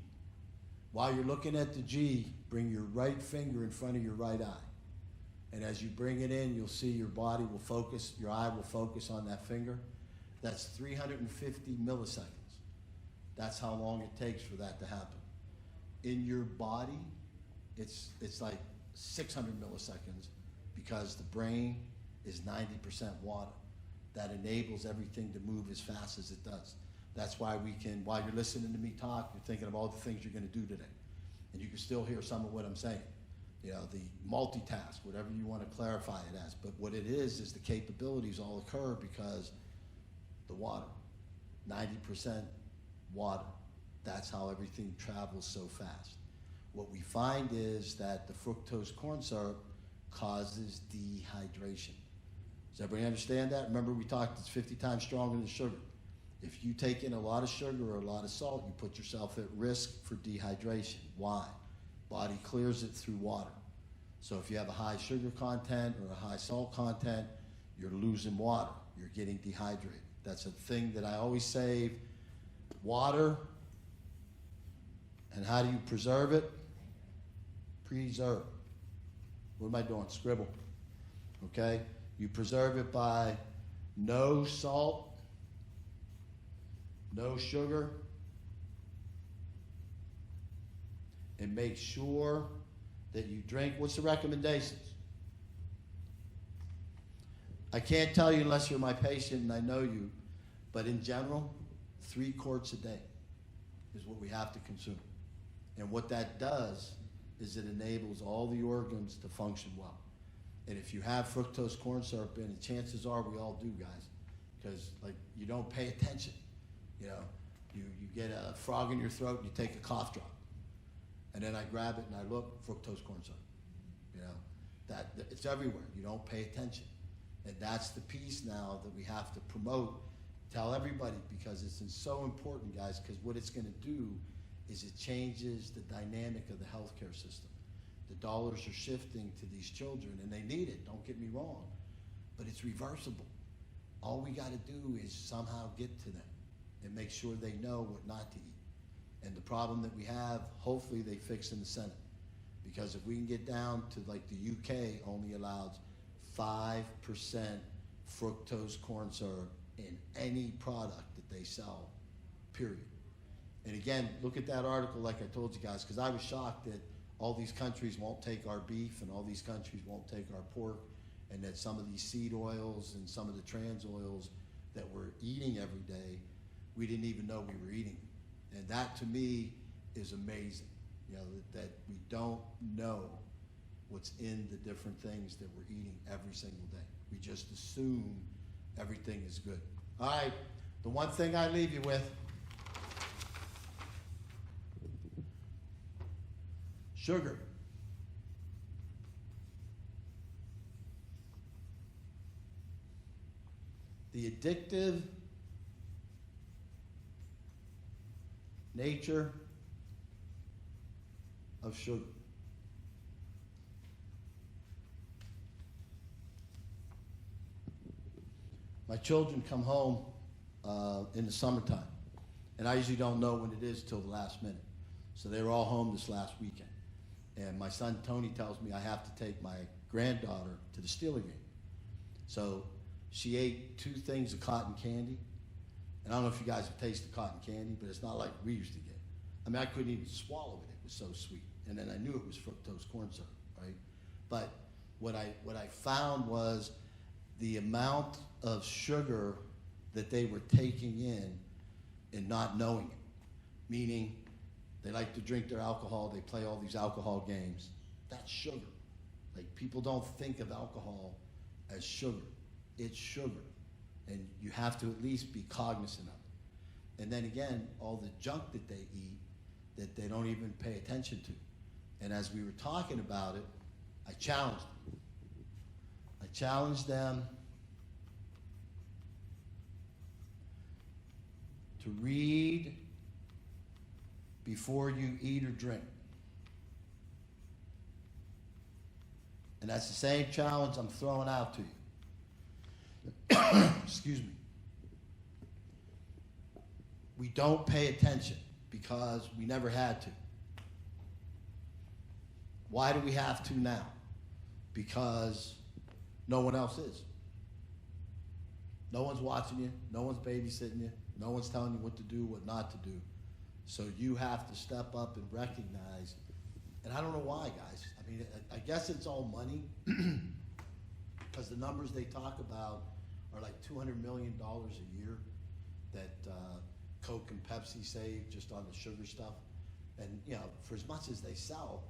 While you're looking at the G, bring your right finger in front of your right eye. And as you bring it in, you'll see your body will focus, your eye will focus on that finger. That's 350 milliseconds. That's how long it takes for that to happen. In your body, it's like 600 milliseconds because the brain is 90% water. That enables everything to move as fast as it does. That's why we can, while you're listening to me talk, you're thinking of all the things you're going to do today. And you can still hear some of what I'm saying. You know, the multitask, whatever you want to clarify it as. But what it is the capabilities all occur because the water, 90% water. That's how everything travels so fast. What we find is that the fructose corn syrup causes dehydration. Does everybody understand that? Remember we talked it's 50 times stronger than sugar. If you take in a lot of sugar or a lot of salt, you put yourself at risk for dehydration. Why? Body clears it through water. So if you have a high sugar content or a high salt content, you're losing water. You're getting dehydrated. That's a thing that I always save. Water. And how do you preserve it? Preserve. What am I doing? Scribble. Okay? You preserve it by no salt, no sugar, and make sure that you drink. What's the recommendations? I can't tell you unless you're my patient and I know you, but in general, 3 quarts a day is what we have to consume. And what that does is it enables all the organs to function well. And if you have fructose corn syrup in it, chances are we all do, guys, because like you don't pay attention. You know, you get a frog in your throat and you take a cough drop. And then I grab it and I look, fructose corn syrup. You know, that it's everywhere. You don't pay attention. And that's the piece now that we have to promote, tell everybody, because it's so important, guys, because what it's going to do is it changes the dynamic of the healthcare system. The dollars are shifting to these children, and they need it, don't get me wrong, but it's reversible. All we got to do is somehow get to them and make sure they know what not to eat. And the problem that we have, hopefully they fix in the Senate. Because if we can get down to like the UK only allows 5% fructose corn syrup in any product that they sell, period. And again, look at that article like I told you guys, because I was shocked that all these countries won't take our beef and all these countries won't take our pork, and that some of these seed oils and some of the trans oils that we're eating every day, we didn't even know we were eating. And that to me is amazing, you know, that we don't know what's in the different things that we're eating every single day. We just assume everything is good. All right, the one thing I leave you with, sugar. the addictive nature of sugar. My children come home in the summertime, and I usually don't know when it is till the last minute. So they were all home this last weekend. And my son Tony tells me I have to take my granddaughter to the Steeler game. So she ate 2 things of cotton candy. And I don't know if you guys have tasted cotton candy, but it's not like we used to get. I mean, I couldn't even swallow it. It was so sweet. And then I knew it was fructose corn syrup, right? But what I found was the amount of sugar that they were taking in and not knowing it. Meaning, they like to drink their alcohol, they play all these alcohol games. That's sugar. Like, people don't think of alcohol as sugar. It's sugar. And you have to at least be cognizant of it. And then again, all the junk that they eat that they don't even pay attention to. And as we were talking about it, I challenged them. I challenged them to read before you eat or drink. And that's the same challenge I'm throwing out to you. Excuse me. We don't pay attention because we never had to. Why do we have to now? Because no one else is. No one's watching you. No one's babysitting you. No one's telling you what to do, what not to do. So you have to step up and recognize, and I don't know why, guys. I mean, I guess it's all money, because the numbers they talk about are like $200 million a year that Coke and Pepsi save just on the sugar stuff. And, you know, for as much as they sell,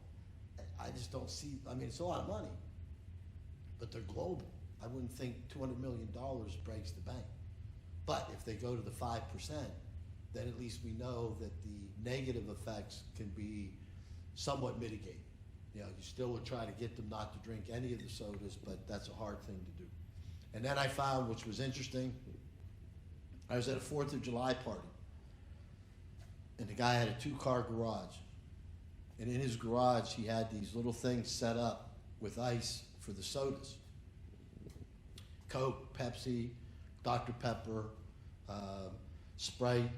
I just don't see, I mean, it's a lot of money, but they're global. I wouldn't think $200 million breaks the bank. But if they go to the 5%, then at least we know that the negative effects can be somewhat mitigated. You know, you still would try to get them not to drink any of the sodas, but that's a hard thing to do. And then I found, which was interesting, I was at a 4th of July party, and the guy had a 2-car garage. And in his garage, he had these little things set up with ice for the sodas. Coke, Pepsi, Dr. Pepper, Sprite,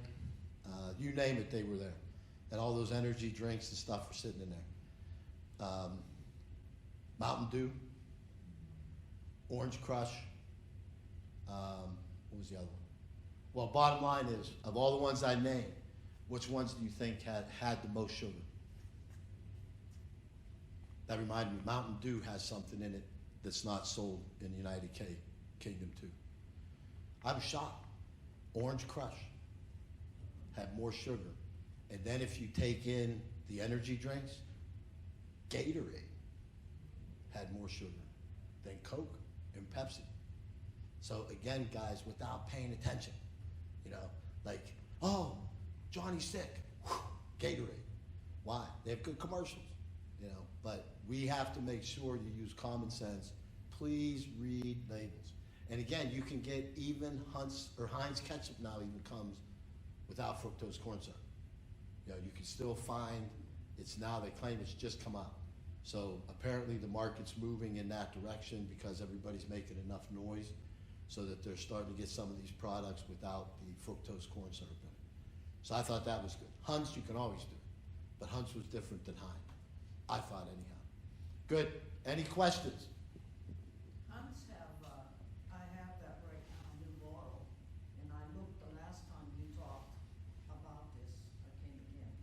you name it, they were there. And all those energy drinks and stuff were sitting in there. Mountain Dew, Orange Crush, what was the other one? Well, bottom line is, of all the ones I named, which ones do you think had the most sugar? That reminded me, Mountain Dew has something in it that's not sold in the United Kingdom too. I was shocked. Orange Crush had more sugar. And then if you take in the energy drinks, Gatorade had more sugar than Coke and Pepsi. So again, guys, without paying attention, you know, like, oh, Johnny's sick, Gatorade. Why? They have good commercials, you know, but we have to make sure you use common sense. Please read labels. And again, you can get even Heinz ketchup now even comes without fructose corn syrup. You know, you can still find, it's now, they claim it's just come out. So apparently the market's moving in that direction because everybody's making enough noise so that they're starting to get some of these products without the fructose corn syrup in it. So I thought that was good. Hunt's you can always do, but Hunt's was different than Heinz. I thought anyhow. Good. Any questions? Hunt's have, I have that right now, New Laurel, and I looked the last time you talked about this, I came again.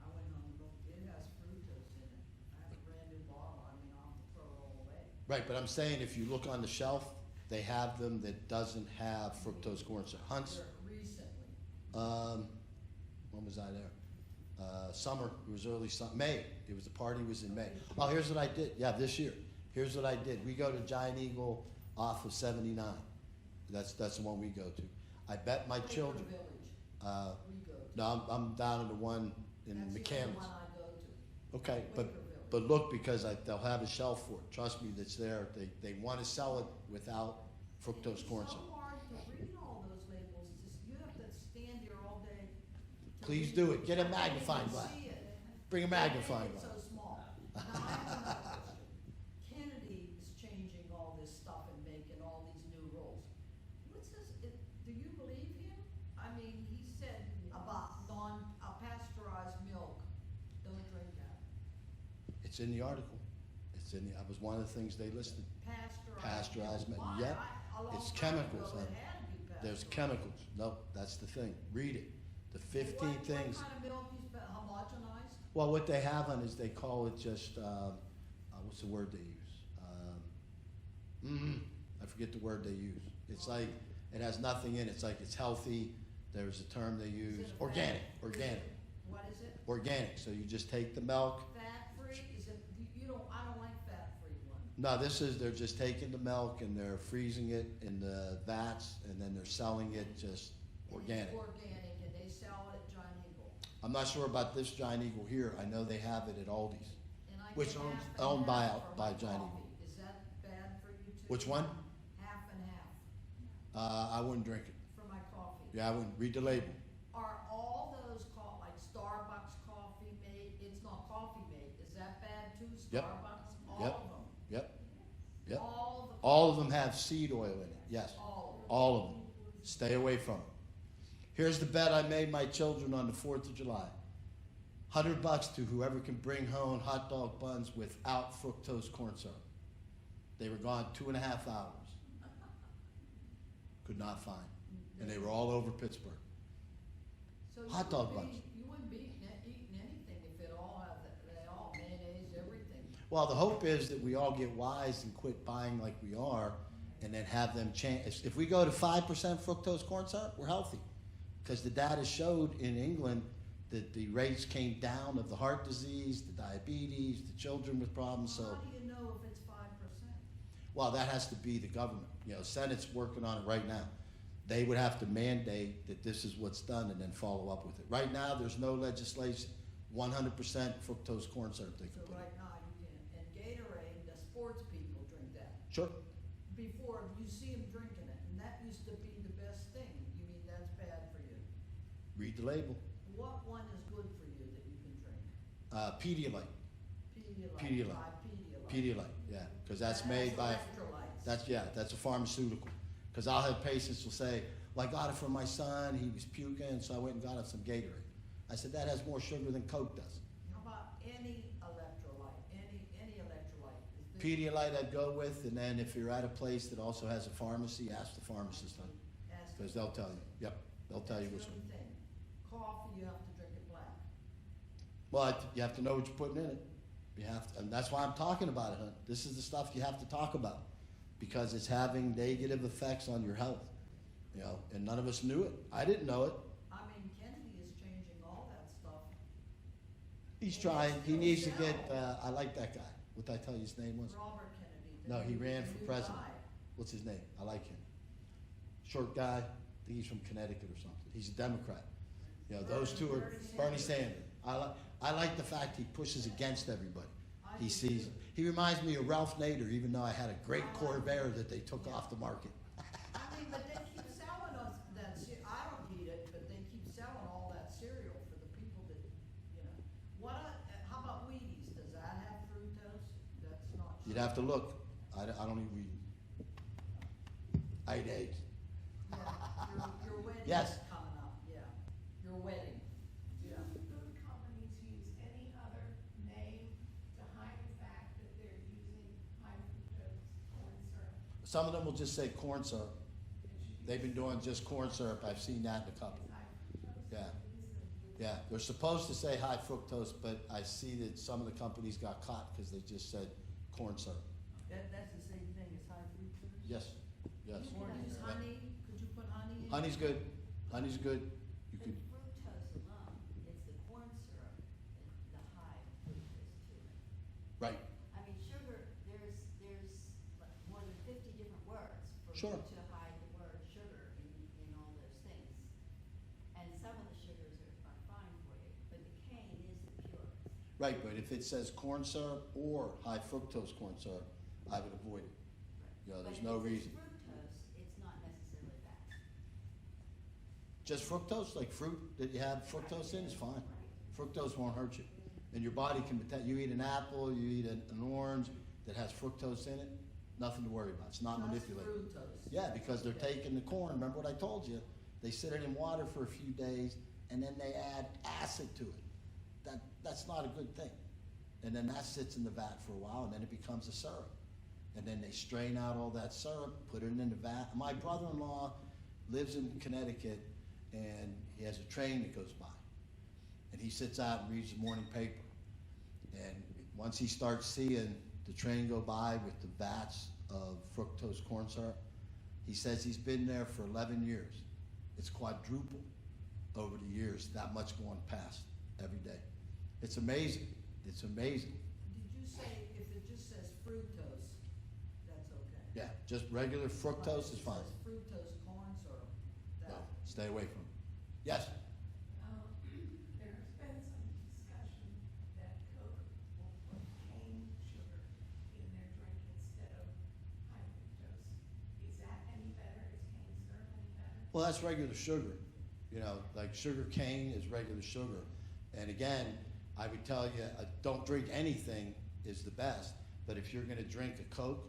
I went home and looked, it has fructose in it. I have a brand new bottle, I mean, I'll throw it all away. Right, but I'm saying if you look on the shelf, they have them that doesn't have fructose corn syrup. Hunt's, Recently. when was I there? Summer, it was early summer, May. It was, the party was in May. Oh, here's what I did. Yeah, this year. Here's what I did. We go to Giant Eagle off of 79. That's the one we go to. I bet my children. Village. We go to. No, I'm down in the one in That's the McCandless. only one I go to. Okay, Village. but look, because they'll have a shelf for it. Trust me, that's there. They want to sell it without fructose corn syrup. It's so hard to read Please do it. Get a I can't magnifying even glass. see it. Bring a magnifying It's glass. so small. Now, I have another question. Kennedy is changing all this stuff and making all these new rules. What's this, do you believe him? I mean, he said about pasteurized milk, don't drink that. It's in the article. That was one of the things they listed. Pasteurized milk. Why? Yep. A long It's time chemicals, ago, huh? it had to be There's pasteurized. chemicals. No, that's the thing. Read it. The 15 things. What kind of milk is homogenized? Well, what they have on is they call it just, what's the word they use? I forget the word they use. It's like, it has nothing in it. It's like it's healthy. There's a term they use. Organic. What is it? Organic. So you just take the milk. Fat-free? Is it, I don't like fat-free one. No, they're just taking the milk and they're freezing it in the vats and then they're selling it just organic. It's organic, and they sell it at Giant Eagle. I'm not sure about this Giant Eagle here. I know they have it at Aldi's, And I which get owns- half and owned by- half for by my Giant coffee. Is that bad for you too? Which one? Half and half I wouldn't drink it. for my coffee. Yeah, I wouldn't. Read the label. Are all those like Starbucks coffee made, it's not coffee made, is that bad too? Yep. Starbucks, all Yep. of them? Yep. Yep. All All of them have seed oil in it. Yes. All of them. All of them. Stay away from them. Here's the bet I made my children on the 4th of July. $100 to whoever can bring home hot dog buns without fructose corn syrup. They were gone 2.5 hours. Could not find. And they were all over Pittsburgh. So you Hot dog wouldn't buns. You wouldn't be eating anything if it all had, they all mayonnaise, everything. Well, the hope is that we all get wise and quit buying like we are and then have them change. If we go to 5% fructose corn syrup, we're healthy. Because the data showed in England that the rates came down of the heart disease, the diabetes, the children with problems. So, How do you know if it's 5%? well, that has to be the government. Senate's working on it right now. They would have to mandate that this is what's done and then follow up with it. Right now, there's no legislation, 100% fructose corn syrup they can So put in. right now you can, and Gatorade, the sports people drink that. Sure. Before, you see them drinking it, and that used to be the best thing. You mean that's bad for you? Read the label. What one is good for you that you can drink? Pedialyte. Pedialyte. Pedialyte. Try Pedialyte. Pedialyte, yeah, because that's That made has by, electrolytes. that's a pharmaceutical. Because I'll have patients will say, well, I got it for my son, he was puking, so I went and got him some Gatorade. I said, that has more sugar than Coke does. How about any electrolyte, any electrolyte? Is this- Pedialyte I'd go with, and then if you're at a place that also has a pharmacy, ask the pharmacist, Ask- because they'll tell you, yep, they'll tell you which That's one. the only thing. Coffee, you have to drink it black. Well, you have to know what you're putting in it. You have to, and that's why I'm talking about it, huh? This is the stuff you have to talk about, because it's having negative effects on your health, and none of us knew it. I didn't know it. I mean, Kennedy is changing all that stuff. He's And trying. it's He still needs to get. sell. I like that guy. What did I tell you his name was? Robert Kennedy. the No, he new- ran the for new president. guy. What's his name? I like him. Short guy. I think he's from Connecticut or something. He's a Democrat. Those two are Bernie Sanders. I like the fact he pushes against everybody. He sees. He reminds me of Ralph Nader, even though I had a great Corvair that they took off the market. I mean, but they keep selling us that, I don't eat it, but they keep selling all that cereal for the people that, how about Wheaties? Does that have fructose? That's not. You'd have to look. I don't eat wheat. I eat eggs. Yeah, your wedding Yes. is coming up, yeah. Your wedding, Do yeah. food companies use any other name to hide the fact that they're using high fructose corn syrup? Some of them will just say corn syrup. It should be They've been doing just corn syrup. I've seen that in a couple. high fructose. Yeah. Yeah, they're supposed to say high fructose, but I see that some of the companies got caught because they just said corn syrup. That's the same thing as high fructose? Yes, yes. You can use Yeah. honey, could you put honey in? Honey's good. Honey's good. You The could, fructose alone, it's the corn syrup, the high fructose to it. right. I mean, sugar, there's like more than 50 different words Sure. to hide the word sugar in all those things. And some of the sugars are fine for you, but the cane is the purest. Right, but if it says corn syrup or high fructose corn syrup, I would avoid it. There's no reason. But if it's fructose, it's not necessarily bad. Just fructose, like fruit that you have fructose in is fine. Fructose won't hurt you. And your body can, you eat an apple, you eat an orange that has fructose in it, nothing to worry about. It's not Just manipulated. fructose. Yeah, because they're taking the corn, remember what I told you? They sit it in water for a few days and then they add acid to it. That's not a good thing. And then that sits in the vat for a while and then it becomes a syrup. And then they strain out all that syrup, put it in the vat. My brother-in-law lives in Connecticut and he has a train that goes by. And he sits out and reads the morning paper. And once he starts seeing the train go by with the vats of fructose corn syrup, he says he's been there for 11 years. It's quadrupled over the years, that much going past every day. It's amazing. It's amazing. Did you say if it just says fructose, that's okay? Yeah, just regular fructose is fine. If it says fructose corn syrup, No, that, stay away from it. Yes? There's been some discussion that Coke will put cane sugar in their drink instead of high fructose. Is that any better? Is cane syrup any better? Well, that's regular sugar. You know, like sugar cane is regular sugar. And again, I would tell you, don't drink anything is the best. But if you're going to drink a Coke,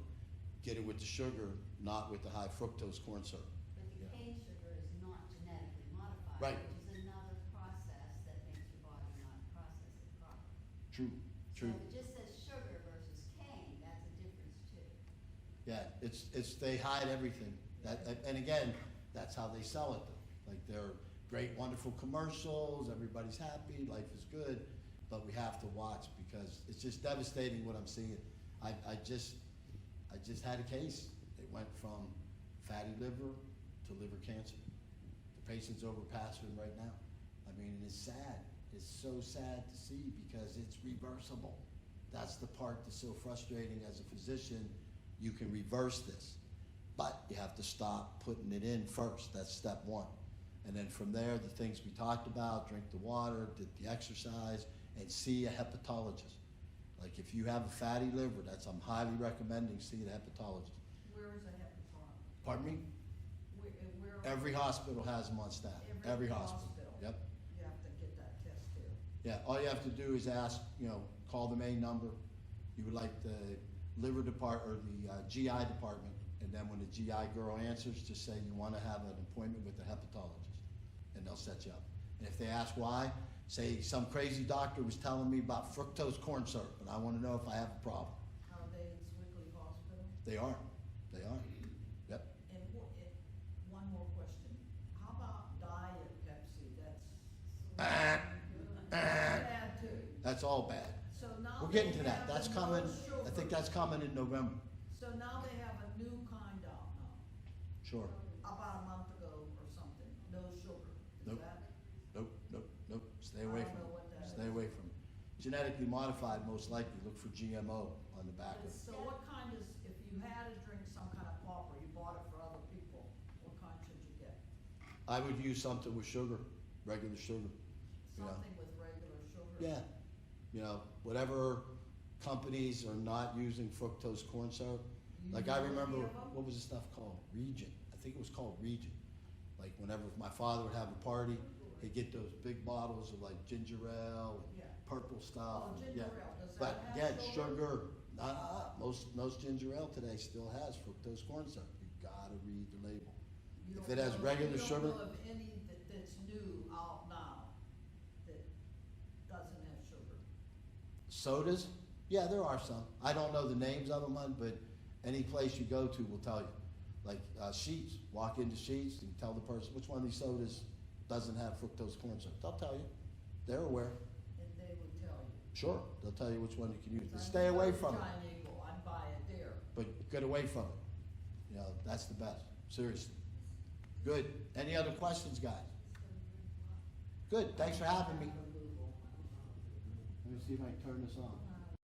get it with the sugar, not with the high fructose corn syrup. But the cane sugar is not genetically modified. Right. Which is another process that makes your body not process it properly. True, true. So if it just says sugar versus cane, that's a difference too. Yeah, it's they hide everything. And again, that's how they sell it though. Like they're great, wonderful commercials, everybody's happy, life is good, but we have to watch because it's just devastating what I'm seeing. I just had a case. It went from fatty liver to liver cancer. The patient's overpassing right now. I mean, it's sad. It's so sad to see because it's reversible. That's the part that's so frustrating as a physician. You can reverse this, but you have to stop putting it in first. That's step one. And then from there, the things we talked about, drink the water, did the exercise, and see a hepatologist. Like if you have a fatty liver, I'm highly recommending see a hepatologist. where is a hepatitis? Pardon me? Where? Every hospital has them on staff. Every hospital. Yep. You have to get that test there. Yeah, all you have to do is ask, call the main number. You would like the liver department or the GI department, and then when the GI girl answers, just say you want to have an appointment with the hepatologist, and they'll set you up. And if they ask why, say some crazy doctor was telling me about fructose corn syrup, and I want to know if I have a problem. Are they in Swickley Hospital? They are. They are. Yep. And one more question. How about Diet Pepsi? That's bad too. That's all bad. So now We're getting to they that. have That's the coming. no I think sugar. that's coming in November. So now they have a new kind out now, Sure. about a month ago or something, no sugar. Is Nope. that? Nope. Stay away I don't from know it. what that Stay is. away from it. Genetically modified, most likely. Look for GMO on the back of it. So what kind is, if you had to drink some kind of copper, you bought it for other people, what kind should you get? I would use something with sugar, regular sugar. Yeah. Something with regular sugar? Yeah. Whatever companies are not using fructose corn syrup. You Like I know remember, any of 'em? what was the stuff called? Regent. I think it was called Regent. Like whenever my father would have a party, he'd get those big bottles of like ginger ale and Yeah. purple stuff. Oh, and- ginger yeah. ale, does But that again, have sugar, most ginger ale today still has fructose corn syrup. You gotta read the label. You If don't it has know- regular sugar- You don't know of any that's new out now that doesn't have sugar? Sodas, yeah, there are some. I don't know the names of them, but any place you go to will tell you. Like Sheets, walk into Sheets and tell the person which one of these sodas doesn't have fructose corn syrup. They'll tell you. They're aware. And they would tell you. Sure, they'll tell you which one you can use. But If I stay go away to from it. Giant Eagle, I'd buy it there. But get away from it. That's the best. Seriously. Good. Any other questions, guys? Good. Thanks for having me. Let me see if I can turn this on.